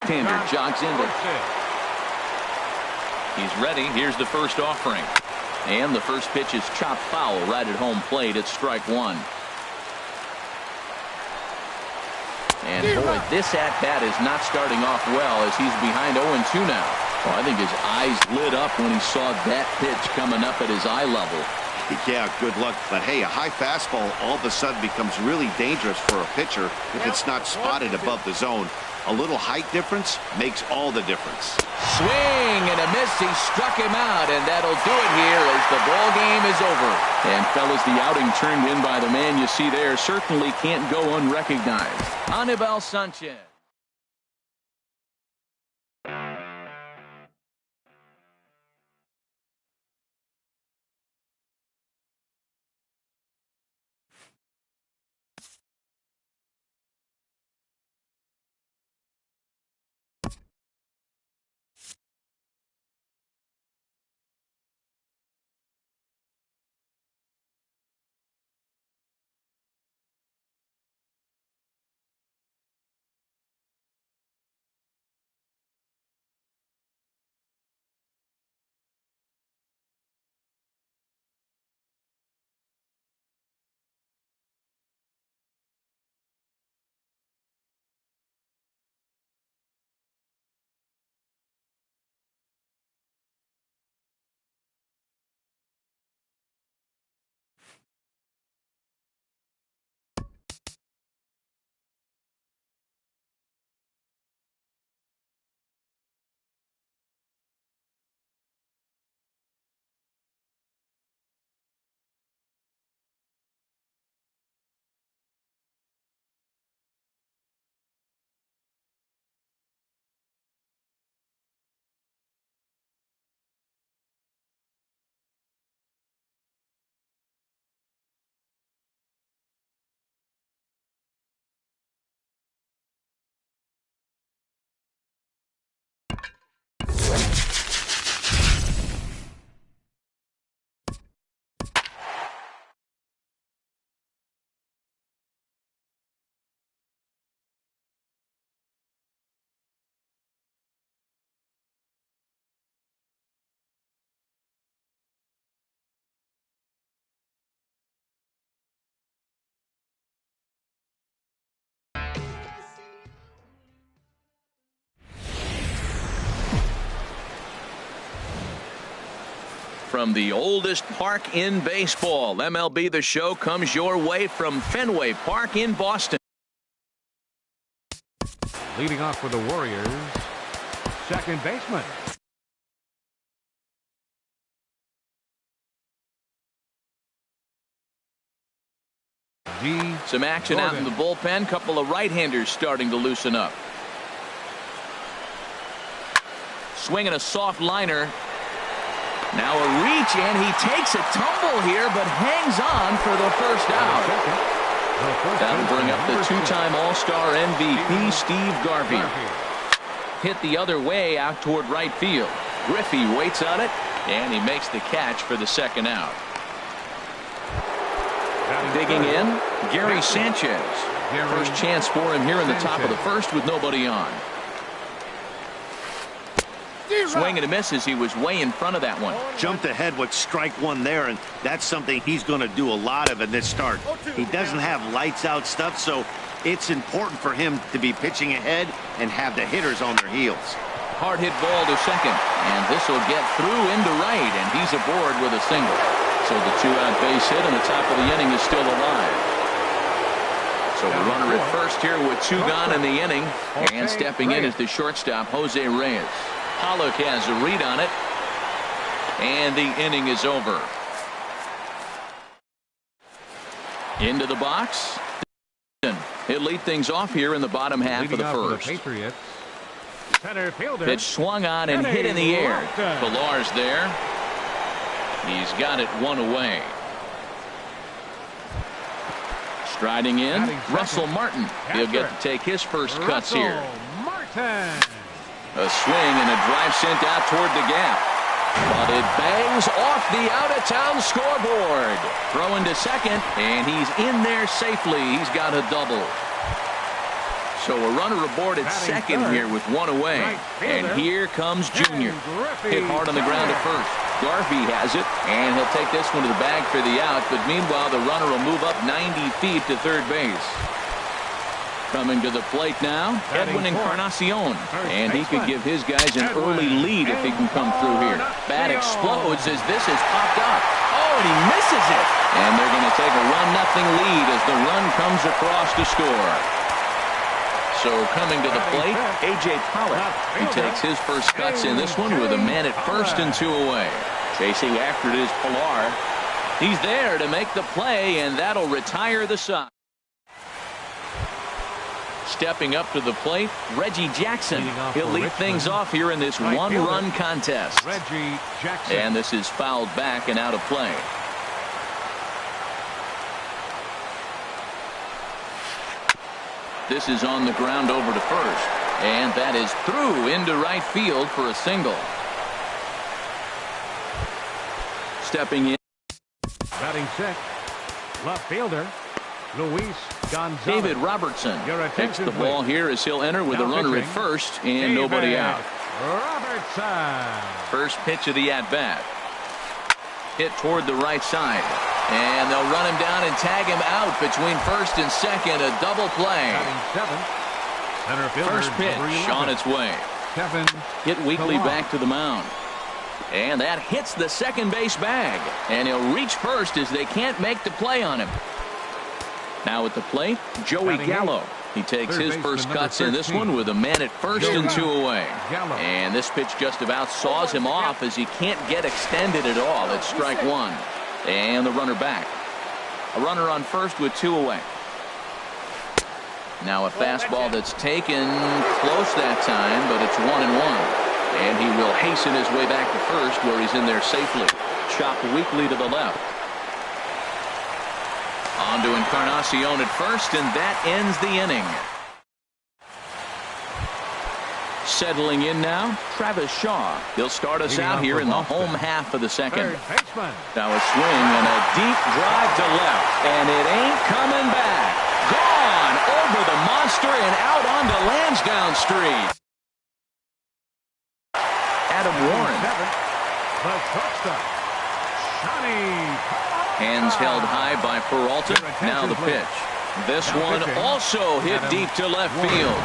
Hander jogs into. He's ready. Here's the first offering. And the first pitch is chopped foul right at home plate. It's strike one. And boy, this at-bat is not starting off well as he's behind 0-2 now. Well, I think his eyes lit up when he saw that pitch coming up at his eye level. Yeah, good luck. But hey, a high fastball all of a sudden becomes really dangerous for a pitcher if it's not spotted above the zone. A little height difference makes all the difference. Swing and a miss. He struck him out, and that'll do it here as the ball game is over. And fellas, the outing turned in by the man you see there certainly can't go unrecognized. Anibal Sanchez. From the oldest park in baseball, MLB The Show comes your way from Fenway Park in Boston. Leading off for the Warriors, second baseman, Some action out in the bullpen. Couple of right-handers starting to loosen up. Swinging a soft liner. Now a reach, and he takes a tumble here, but hangs on for the first out. That'll bring up the two-time All-Star MVP, Steve Garvey. Hit the other way out toward right field. Griffey waits on it, and he makes the catch for the second out. Digging in, Gary Sanchez. First chance for him here in the top of the first with nobody on. Swing and a miss as he was way in front of that one. Jumped ahead with strike one there, and that's something he's going to do a lot of in this start. He doesn't have lights out stuff, so it's important for him to be pitching ahead and have the hitters on their heels. Hard hit ball to second, and this will get through into right, and he's aboard with a single. So the two-out base hit in the top of the inning is still alive. So the runner at first here with two gone in the inning, and stepping in is the shortstop, Jose Reyes. Pollock has a read on it, and the inning is over. Into the box. He'll lead things off here in the bottom half of the first. The Patriots, Center fielder. Pitch swung on and hit in the air. Pilar's there. He's got it one away. Striding in, Russell Martin. He'll get to take his first cuts here. Martin. A swing and a drive sent out toward the gap. But it bangs off the out-of-town scoreboard. Throwing to second, and he's in there safely. He's got a double. So a runner aboard at second here with one away. And here comes Junior. Hit hard on the ground at first. Garvey has it, and he'll take this one to the bag for the out. But meanwhile, the runner will move up 90 feet to third base. Coming to the plate now, Edwin Encarnacion. And he could give his guys an early lead if he can come through here. Bat explodes as this has popped up. Oh, and he misses it. And they're going to take a 1-0 lead as the run comes across to score. So coming to the plate, A.J. Pollock. He takes his first cuts in this one with a man at first and 2 away. Chasing after it is Pilar. He's there to make the play, and that'll retire the side. Stepping up to the plate, Reggie Jackson. He'll lead things off here in this one-run contest. Reggie Jackson. And this is fouled back and out of play. This is on the ground over to first. And that is through into right field for a single. Stepping in. Batting set. Left fielder, Luis Gonzalez. David Robertson takes the ball here as he'll enter with a runner at first and nobody out. Robertson. First pitch of the at-bat. Hit toward the right side. And they'll run him down and tag him out between first and second. A double play. Center fielder, first pitch on its way. Kevin Hit weakly Pillar. back to the mound. And that hits the second base bag. And he'll reach first as they can't make the play on him. Now at the plate, Joey Gallo. He takes his first cuts in this one with a man at first and 2 away. And this pitch just about saws him off as he can't get extended at all. It's strike one. And the runner back. A runner on first with 2 away. Now a fastball that's taken close that time, but it's 1-1. And he will hasten his way back to first where he's in there safely. Chopped weakly to the left. On to Encarnacion at first, and that ends the inning. Settling in now, Travis Shaw. He'll start us out here in the home half of the second. Now a swing and a deep drive to left, and it ain't coming back. Gone over the monster and out onto Lansdowne Street. Adam Warren. Hands held high by Peralta. Now the pitch. This one also hit deep to left field.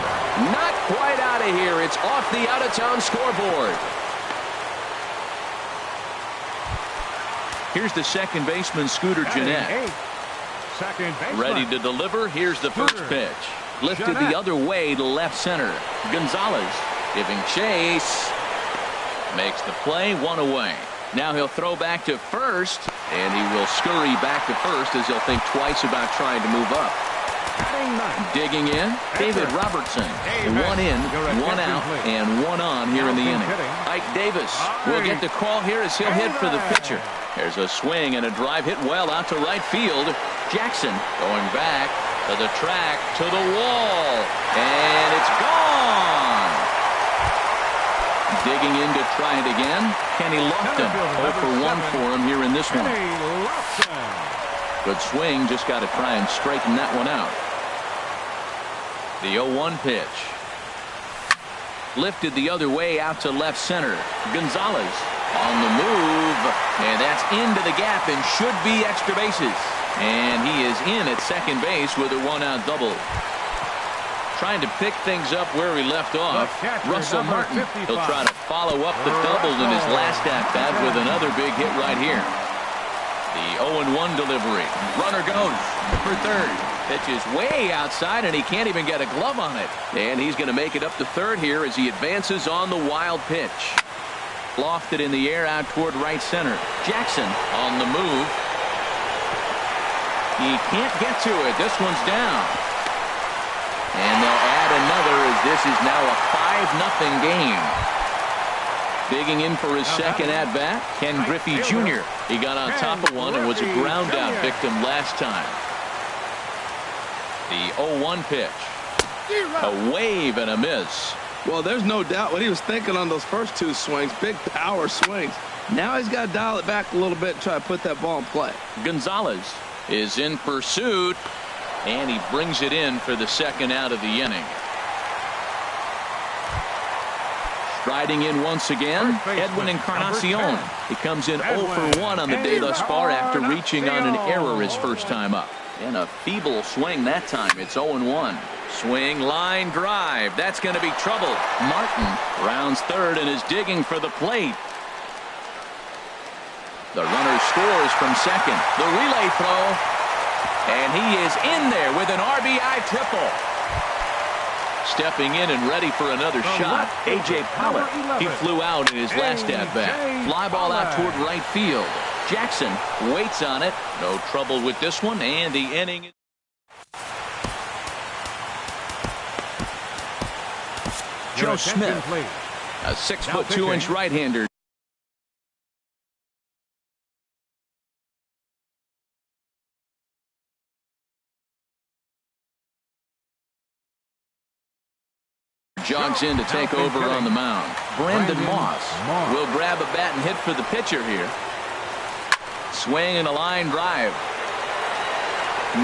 Not quite out of here. It's off the out-of-town scoreboard. Here's the second baseman, Scooter Gennett. Ready to deliver. Here's the first pitch. Lifted the other way to left center. Gonzalez giving chase. Makes the play, 1 away. Now he'll throw back to first, and he will scurry back to first as he'll think twice about trying to move up. Digging in, David Robertson. 1 in, 1 out, and 1 on here in the inning. Ike Davis will get the call here as he'll hit for the pitcher. There's a swing and a drive hit well out to right field. Jackson going back to the track, to the wall, and it's gone. Digging in to try it again, Kenny Lofton. 0 for 1 for him here in this one. Good swing, just got to try and straighten that one out. The 0-1 pitch. Lifted the other way out to left center. Gonzalez on the move, and that's into the gap and should be extra bases. And he is in at second base with a 1-out double. Trying to pick things up where he left off. Russell Martin. He'll try to follow up the double in his last at-bat with another big hit right here. The 0-1 delivery. Runner goes for third. Pitch is way outside, and he can't even get a glove on it. And he's going to make it up to third here as he advances on the wild pitch. Lofted in the air out toward right center. Jackson on the move. He can't get to it. This one's down. And they'll add another as This is now a 5-0 game. Digging in for his second at-bat, Ken Griffey Jr. He got on top of one and was a ground-out victim last time. The 0-1 pitch. A wave and a miss. Well, there's no doubt what he was thinking on those first two swings. Big power swings. Now he's got to dial it back a little bit and try to put that ball in play. Gonzalez is in pursuit, and he brings it in for the second out of the inning. Striding in once again, Edwin Encarnacion. He comes in 0 for 1 on the day thus far after reaching on an error his first time up. And a feeble swing that time. It's 0-1. Swing, line, drive. That's going to be trouble. Martin rounds third and is digging for the plate. The runner scores from second. The relay throw. And he is in there with an RBI triple. Stepping in and ready for another shot, A.J. Pollock. He flew out in his last at-bat. Fly ball out toward right field. Jackson waits on it. No trouble with this one, and the inning. Joe Smith, a 6'2" right-hander. Jogs in to take over on the mound. Brandon Moss will grab a bat and hit for the pitcher here. Swing and a line drive.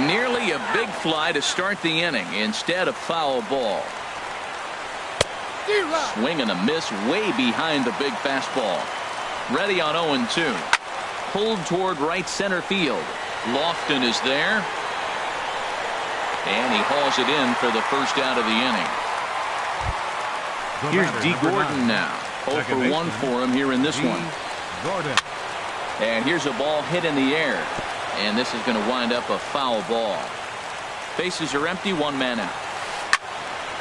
Nearly a big fly to start the inning. Instead, a foul ball. Swing and a miss way behind the big fastball. Ready on 0-2. Pulled toward right center field. Lofton is there. And he hauls it in for the first out of the inning. Here's D. Gordon now. 0 for 1 for him here in this one. And here's a ball hit in the air. And this is going to wind up a foul ball. Bases are empty, one man out.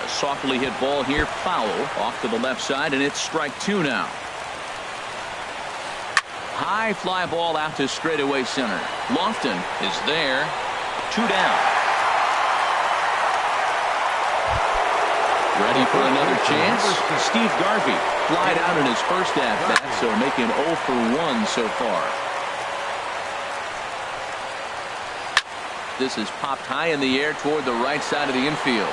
A softly hit ball here, foul off to the left side, and it's strike 2 now. High fly ball out to straightaway center. Lofton is there. 2 down. Ready for another chance. Steve Garvey flied out in his first at-bat, so making 0 for 1 so far. This is popped high in the air toward the right side of the infield.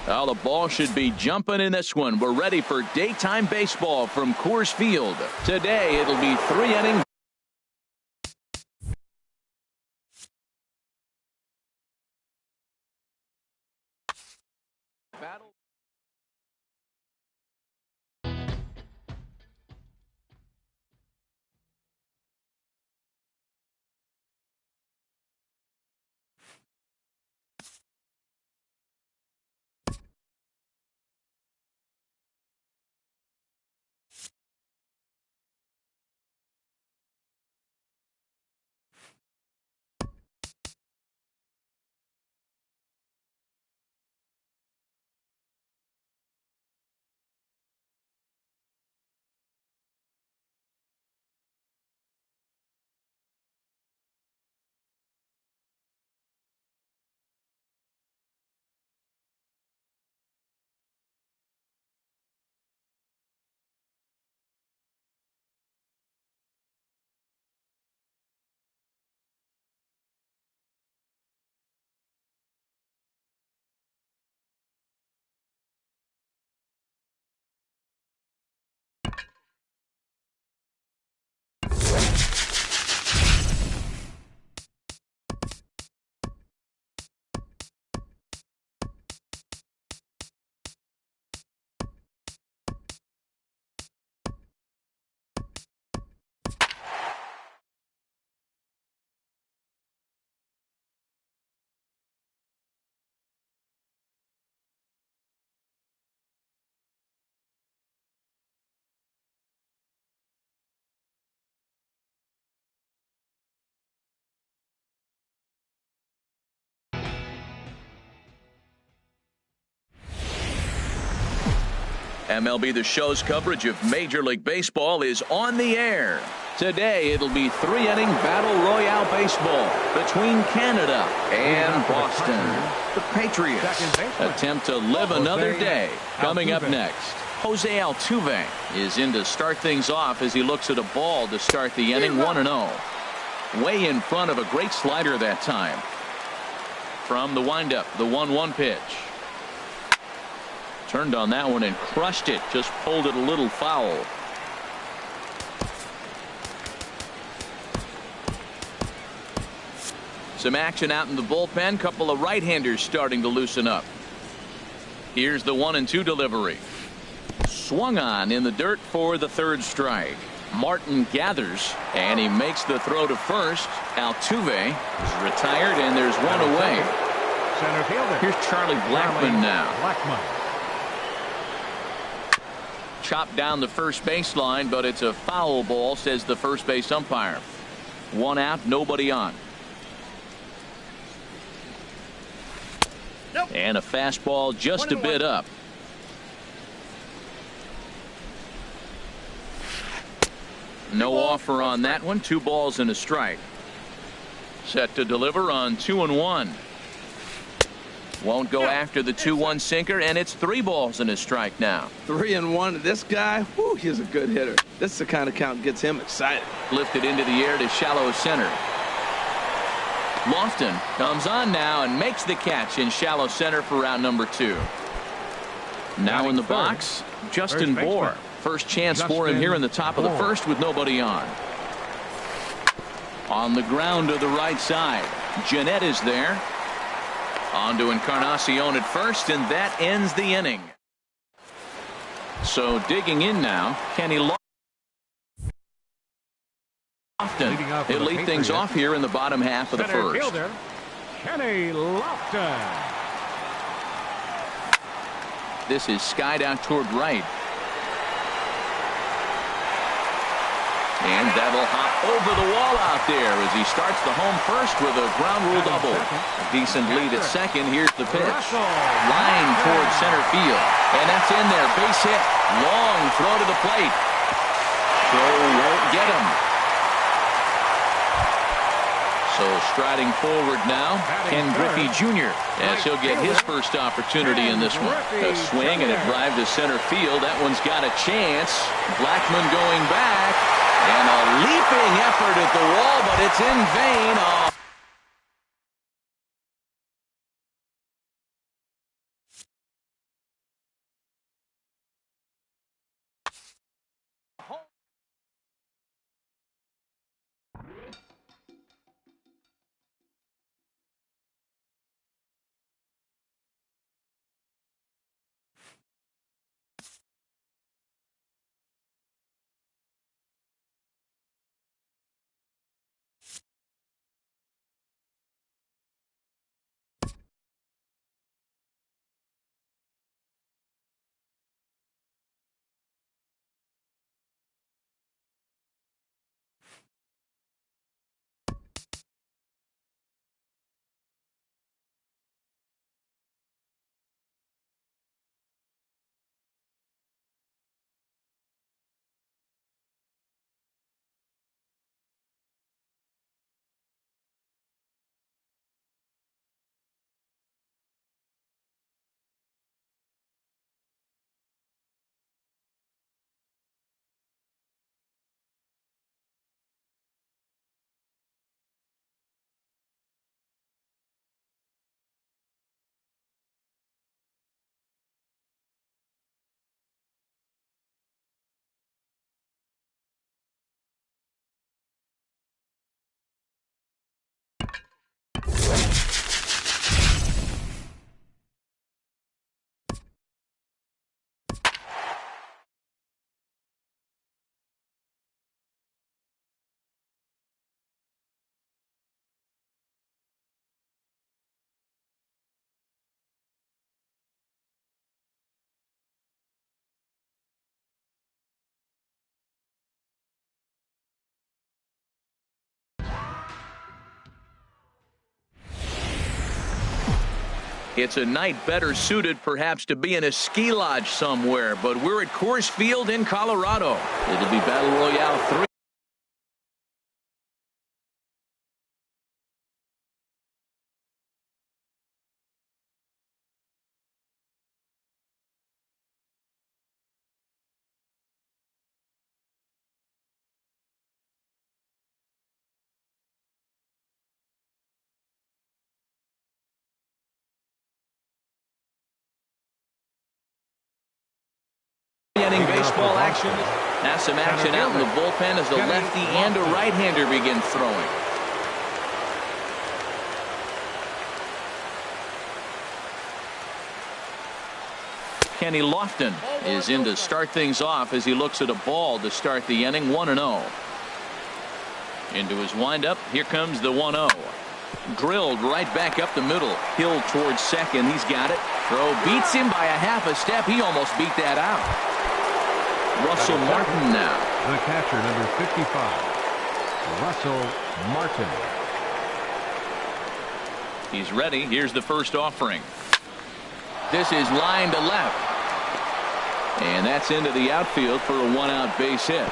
Well, the ball should be jumping in this one. We're ready for daytime baseball from Coors Field. Today, it'll be 3 innings. battle. MLB The Show's coverage of Major League Baseball is on the air. Today, it'll be three-inning Battle Royale baseball between Canada and Boston. The Patriots attempt to live another day. Coming up next, Jose Altuve is in to start things off as he looks at a ball to start the inning 1-0. Way in front of a great slider that time. From the windup, the 1-1 pitch. Turned on that one and crushed it. Just pulled it a little foul. Some action out in the bullpen. Couple of right-handers starting to loosen up. Here's the 1-2 delivery. Swung on in the dirt for the third strike. Martin gathers and he makes the throw to first. Altuve is retired and there's one away. Center fielder. Here's Charlie Blackmon now. Blackmon. Chopped down the first baseline, but it's a foul ball, says the first base umpire. One out, nobody on. Nope. And a fastball just a bit up. No offer on that one. 2 balls and a strike. Set to deliver on 2-1. Won't go after the 2-1 sinker, and it's 3 balls and a strike now. 3-1. This guy, whoo, he's a good hitter. This is the kind of count that gets him excited. Lifted into the air to shallow center. Lofton comes on now and makes the catch in shallow center for round number 2. Now in the box, Justin Bour. First chance for him here in the top of the first with nobody on. On the ground to the right side. Jeanette is there. On to Encarnacion at first, and that ends the inning. So digging in now, Kenny Lofton. He'll lead things off here in the bottom half of the first. Fielder, Kenny Lofton. This is skied out toward right. And that'll hop over the wall out there as he starts the home first with a ground rule double. A decent lead at second. Here's the pitch. Line towards center field. And that's in there. Base hit. Long throw to the plate. Throw won't get him. So striding forward now, Ken Griffey Jr. as he'll get his first opportunity in this one. A swing and a drive to center field. That one's got a chance. Blackmon going back. And a leaping effort at the wall, but it's in vain. Oh. It's a night better suited perhaps to be in a ski lodge somewhere, but we're at Coors Field in Colorado. It'll be Battle Royale 3. Inning baseball action. Now some action out in the bullpen as a lefty and a right-hander begin throwing. Kenny Lofton is in to start things off as he looks at a ball to start the inning. 1-0. Into his windup. Here comes the 1-0. Drilled right back up the middle. Hill towards second. He's got it. Throw beats him by a half a step. He almost beat that out. Russell Martin now. The catcher, number 55, Russell Martin. He's ready. Here's the first offering. This is line to left. And that's into the outfield for a one-out base hit.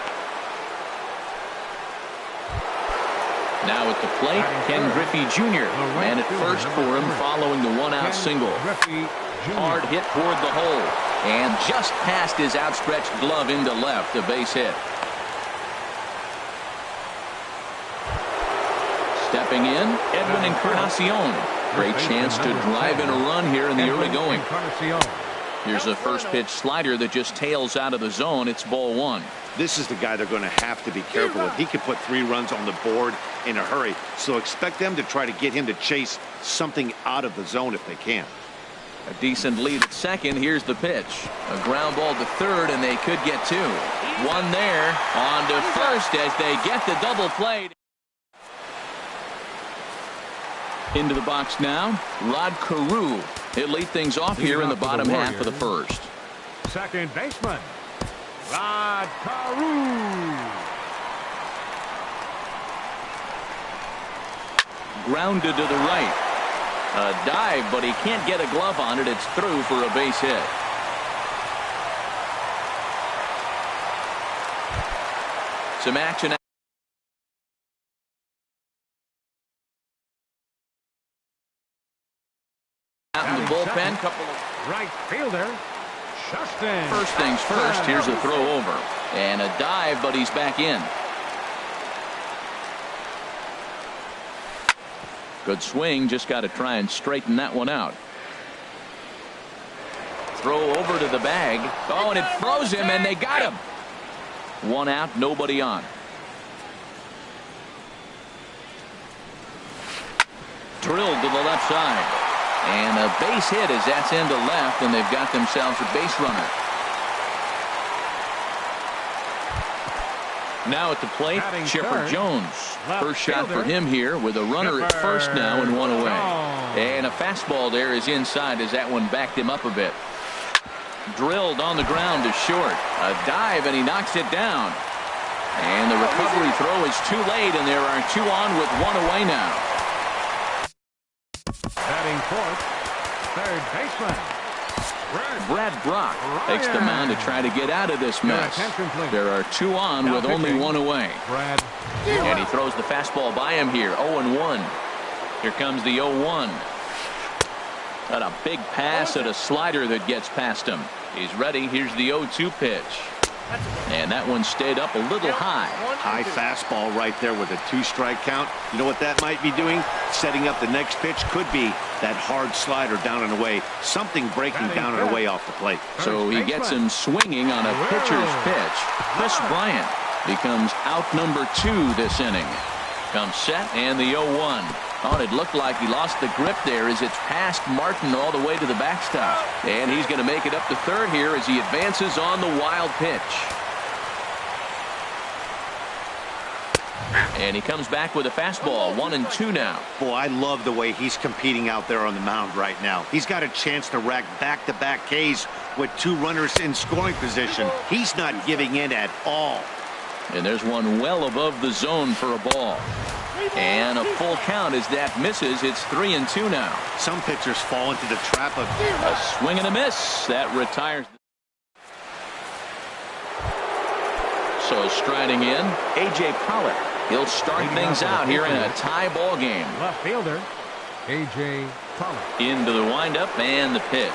Now at the plate, Ken Griffey Jr. And at first for him following the one-out single. Hard hit toward the hole. And just past his outstretched glove into left, a base hit. Stepping in, Edwin Encarnacion. Great chance to drive in a run here in the early going. Here's a first pitch slider that just tails out of the zone. It's ball one. This is the guy they're going to have to be careful with. He can put 3 runs on the board in a hurry. So expect them to try to get him to chase something out of the zone if they can. A decent lead at second. Here's the pitch. A ground ball to third, and they could get 2. One there. On to first as they get the double play. Into the box now. Rod Carew. He'll lead things off here in the bottom half of the first. Second baseman, Rod Carew. Grounded to the right. A dive, but he can't get a glove on it. It's through for a base hit. Some action out in the bullpen. Couple of Right fielder, Justin. First things first, here's a throw over. And a dive, but he's back in. Good swing, just got to try and straighten that one out. Throw over to the bag. Oh, and it froze him, and they got him. One out, nobody on. Drilled to the left side. And a base hit as that's into left, and they've got themselves a base runner. Now at the plate, Chipper Jones. First shot for him here with a runner at first now and one away. And a fastball there is inside as that one backed him up a bit. Drilled on the ground to short. A dive, and he knocks it down. And the recovery throw is too late, and there are 2 on with 1 away now. Batting fourth, third baseman, Brad Brock takes the mound to try to get out of this mess. There are 2 on with only 1 away. And he throws the fastball by him here. 0-1. Here comes the 0-1. Got a big pass at a slider that gets past him. He's ready. Here's the 0-2 pitch. And that one stayed up a little high. High fastball right there with a 2-strike count. You know what that might be doing? Setting up the next pitch. Could be that hard slider down and away. Something breaking down and away off the plate. So he gets him swinging on a pitcher's pitch. Chris Bryant becomes out number 2 this inning. Comes set and the 0-1. Oh, it looked like he lost the grip there as it's past Martin all the way to the backstop. And he's going to make it up to third here as he advances on the wild pitch. And he comes back with a fastball. 1-2 now. Boy, I love the way he's competing out there on the mound right now. He's got a chance to rack back-to-back Ks with 2 runners in scoring position. He's not giving in at all. And there's one well above the zone for a ball. And a full count as that misses. It's 3-2 now. Some pitchers fall into the trap of a swing and a miss. That retires. So striding in, A.J. Pollock. He'll start things out here in a tie ball game. Left fielder, A.J. Pollock. Into the windup and the pitch.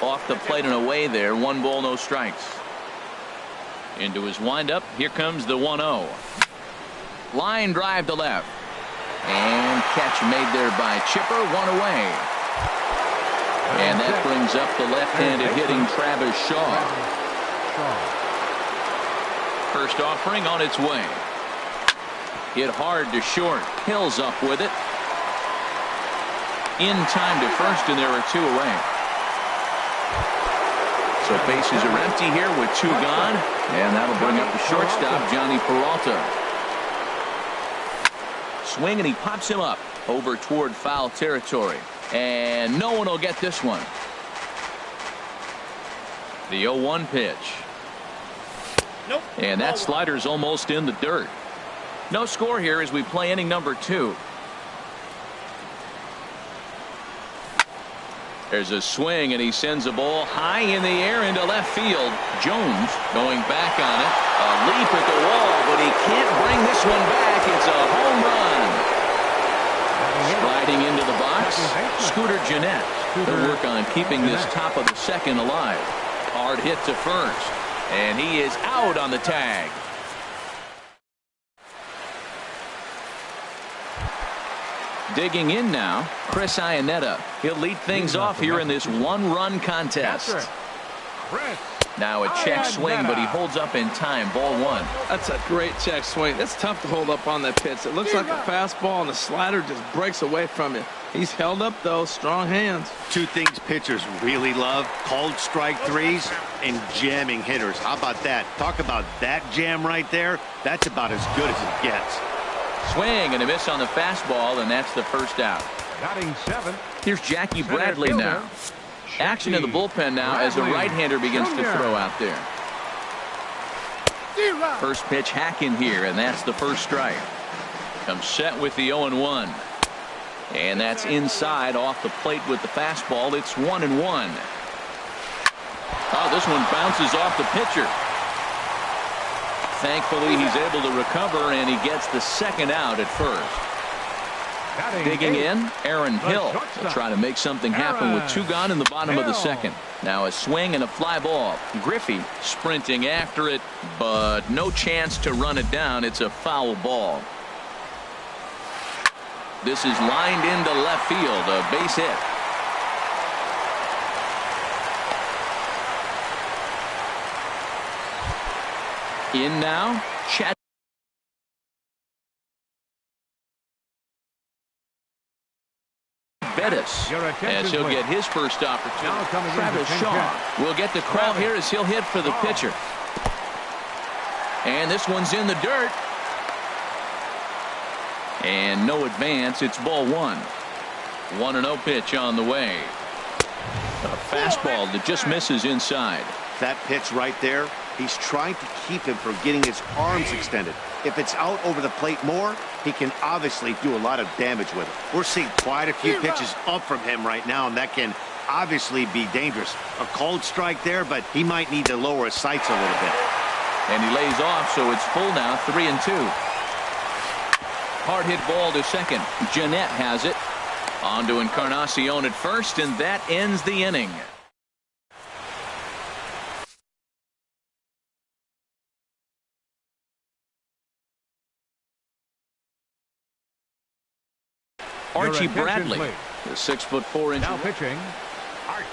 Off the plate and away there. 1 ball, no strikes. Into his windup. Here comes the 1-0. Line drive to left. And catch made there by Chipper. 1 away. And that brings up the left-handed hitting Travis Shaw. First offering on its way. Hit hard to short. Hill's up with it. In time to first, and there are 2 away. So bases are empty here with 2 gone. And that'll bring up the shortstop, Johnny Peralta. Swing, and he pops him up over toward foul territory. And no one will get this one. The 0-1 pitch. Nope. And that slider's almost in the dirt. No score here as we play inning number 2. There's a swing, and he sends a ball high in the air into left field. Jones going back on it. A leap at the wall, but he can't bring this one back. It's a home run. Sliding into the box, Scooter Gennett. They'll work on keeping this top of the second alive. Hard hit to first, and he is out on the tag. Digging in now, Chris Iannetta. He'll lead things off here in this 1-run contest. Now a check swing, but he holds up in time. Ball 1. That's a great check swing. It's tough to hold up on that pitch. It looks like a fastball, and the slider just breaks away from it. He's held up, though. Strong hands. 2 things pitchers really love: called strike threes and jamming hitters. How about that? Talk about that jam right there. That's about as good as it gets. Swing and a miss on the fastball, and that's the first out. Batting 7. Here's Jackie Bradley now. Action in the bullpen now as a right-hander begins to throw out there. First pitch hack in here, and that's the first strike. Comes set with the 0-1. And that's inside off the plate with the fastball. It's 1-1. Oh, this one bounces off the pitcher. Thankfully, he's able to recover, and he gets the second out at first. Digging in, Aaron Hill will try to make something happen with 2 gone in the bottom of the second. Now a swing and a fly ball. Griffey sprinting after it, but no chance to run it down. It's a foul ball. This is lined into left field, a base hit. In now, Chad Bettis, as he'll get his first opportunity. Travis Shaw will get the call here as he'll hit for the pitcher. And this one's in the dirt. And no advance. It's ball 1. 1-0 pitch on the way. A fastball that just misses inside. That pitch right there, he's trying to keep him from getting his arms extended. If it's out over the plate more, he can obviously do a lot of damage with it. We're seeing quite a few pitches up from him right now, and that can obviously be dangerous. A cold strike there, but he might need to lower his sights a little bit. And he lays off, so it's full now, 3-2. Hard hit ball to second. Gennett has it. On to Encarnacion at first, and that ends the inning. Archie Bradley, the 6'4" Now pitching.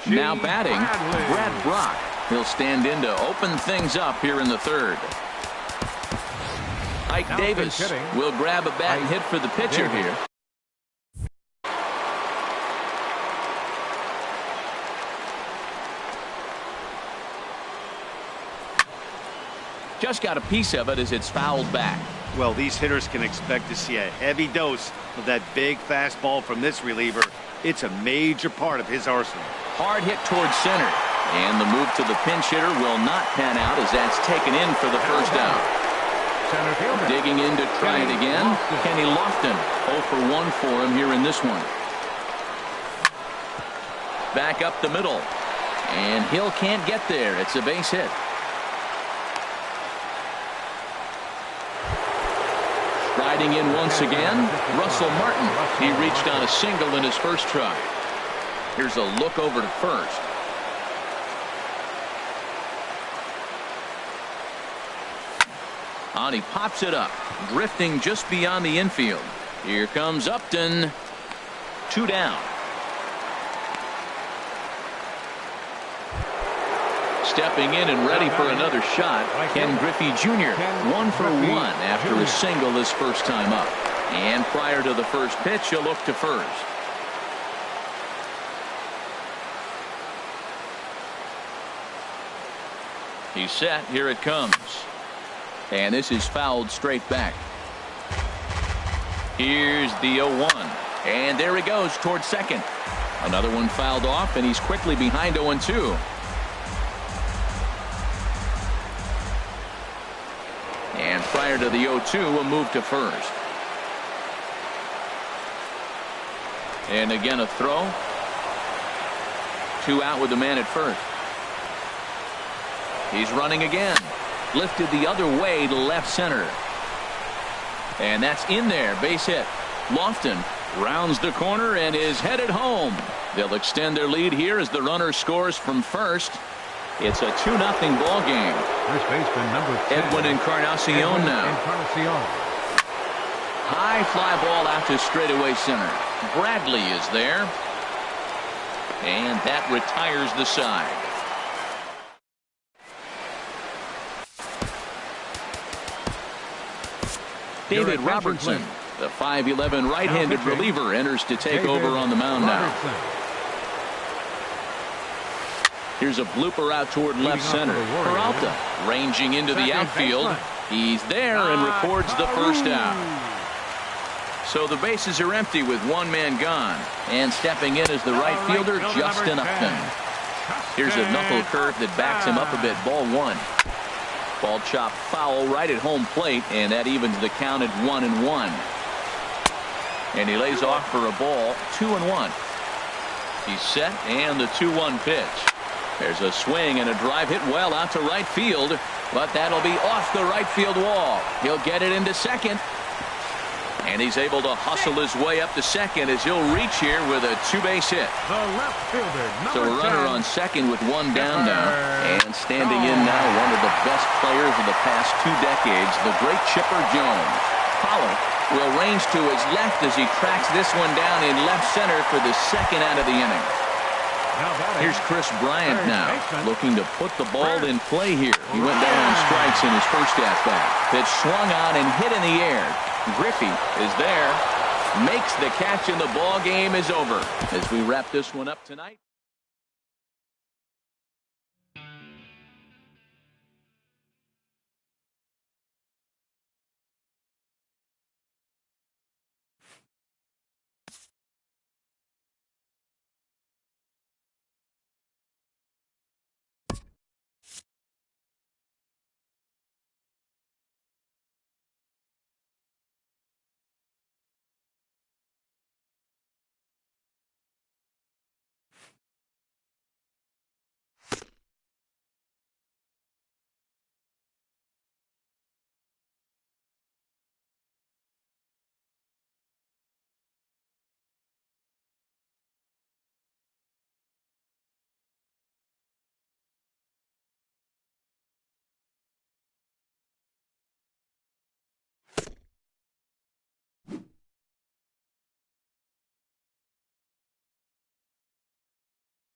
Now batting, Brad Brock. He'll stand in to open things up here in the third. Ike Davis will grab a bat and hit for the pitcher here. Just got a piece of it as it's fouled back. Well, these hitters can expect to see a heavy dose of that big fastball from this reliever. It's a major part of his arsenal. Hard hit towards center. And the move to the pinch hitter will not pan out as that's taken in for the first out. center fielder. Digging in to try it again. Kenny Lofton, 0 for 1 for him here in this one. Back up the middle. And Hill can't get there. It's a base hit. Riding in once again, Russell Martin. He reached on a single in his first try. Here's a look over to first. On he pops it up, drifting just beyond the infield. Here comes Upton. 2 down. Stepping in and ready for another shot, Ken Griffey Jr. 1 for 1 after a single his first time up. And prior to the first pitch, a look to first. He's set. Here it comes. And this is fouled straight back. Here's the 0-1. And there he goes towards second. Another one fouled off, and he's quickly behind 0-2. And prior to the 0-2, a move to first. And again a throw. 2 out with the man at first. He's running again. Lifted the other way to left center. And that's in there. Base hit. Lofton rounds the corner and is headed home. They'll extend their lead here as the runner scores from first. It's a 2-0 ball game. First baseman number 10. Edwin Encarnacion now. High fly ball out to straightaway center. Bradley is there. And that retires the side. David Robertson, the 5'11" right-handed reliever, enters to take over on the mound now. Here's a blooper out toward left center. Peralta ranging into the outfield. He's there and records the first out. So the bases are empty with 1 man gone. And stepping in is the right fielder, Justin Upton. Here's a knuckle curve that backs him up a bit. Ball 1. Ball chopped foul right at home plate, and that evens the count at 1-1. And he lays off for a ball, 2-1. He's set, and the 2-1 pitch. There's a swing and a drive hit well out to right field, but that'll be off the right field wall. He'll get it into second. And he's able to hustle his way up to second as he'll reach here with a 2-base hit. The left fielder, so a runner on second with 1 down now. And standing in now, one of the best players of the past 2 decades, the great Chipper Jones. Pollard will range to his left as he tracks this one down in left center for the second out of the inning. Here's Chris Bryant now, looking to put the ball in play here. He went down on strikes in his first at-bat. Pitch swung on and hit in the air. Griffey is there, makes the catch, and the ball game is over as we wrap this one up tonight.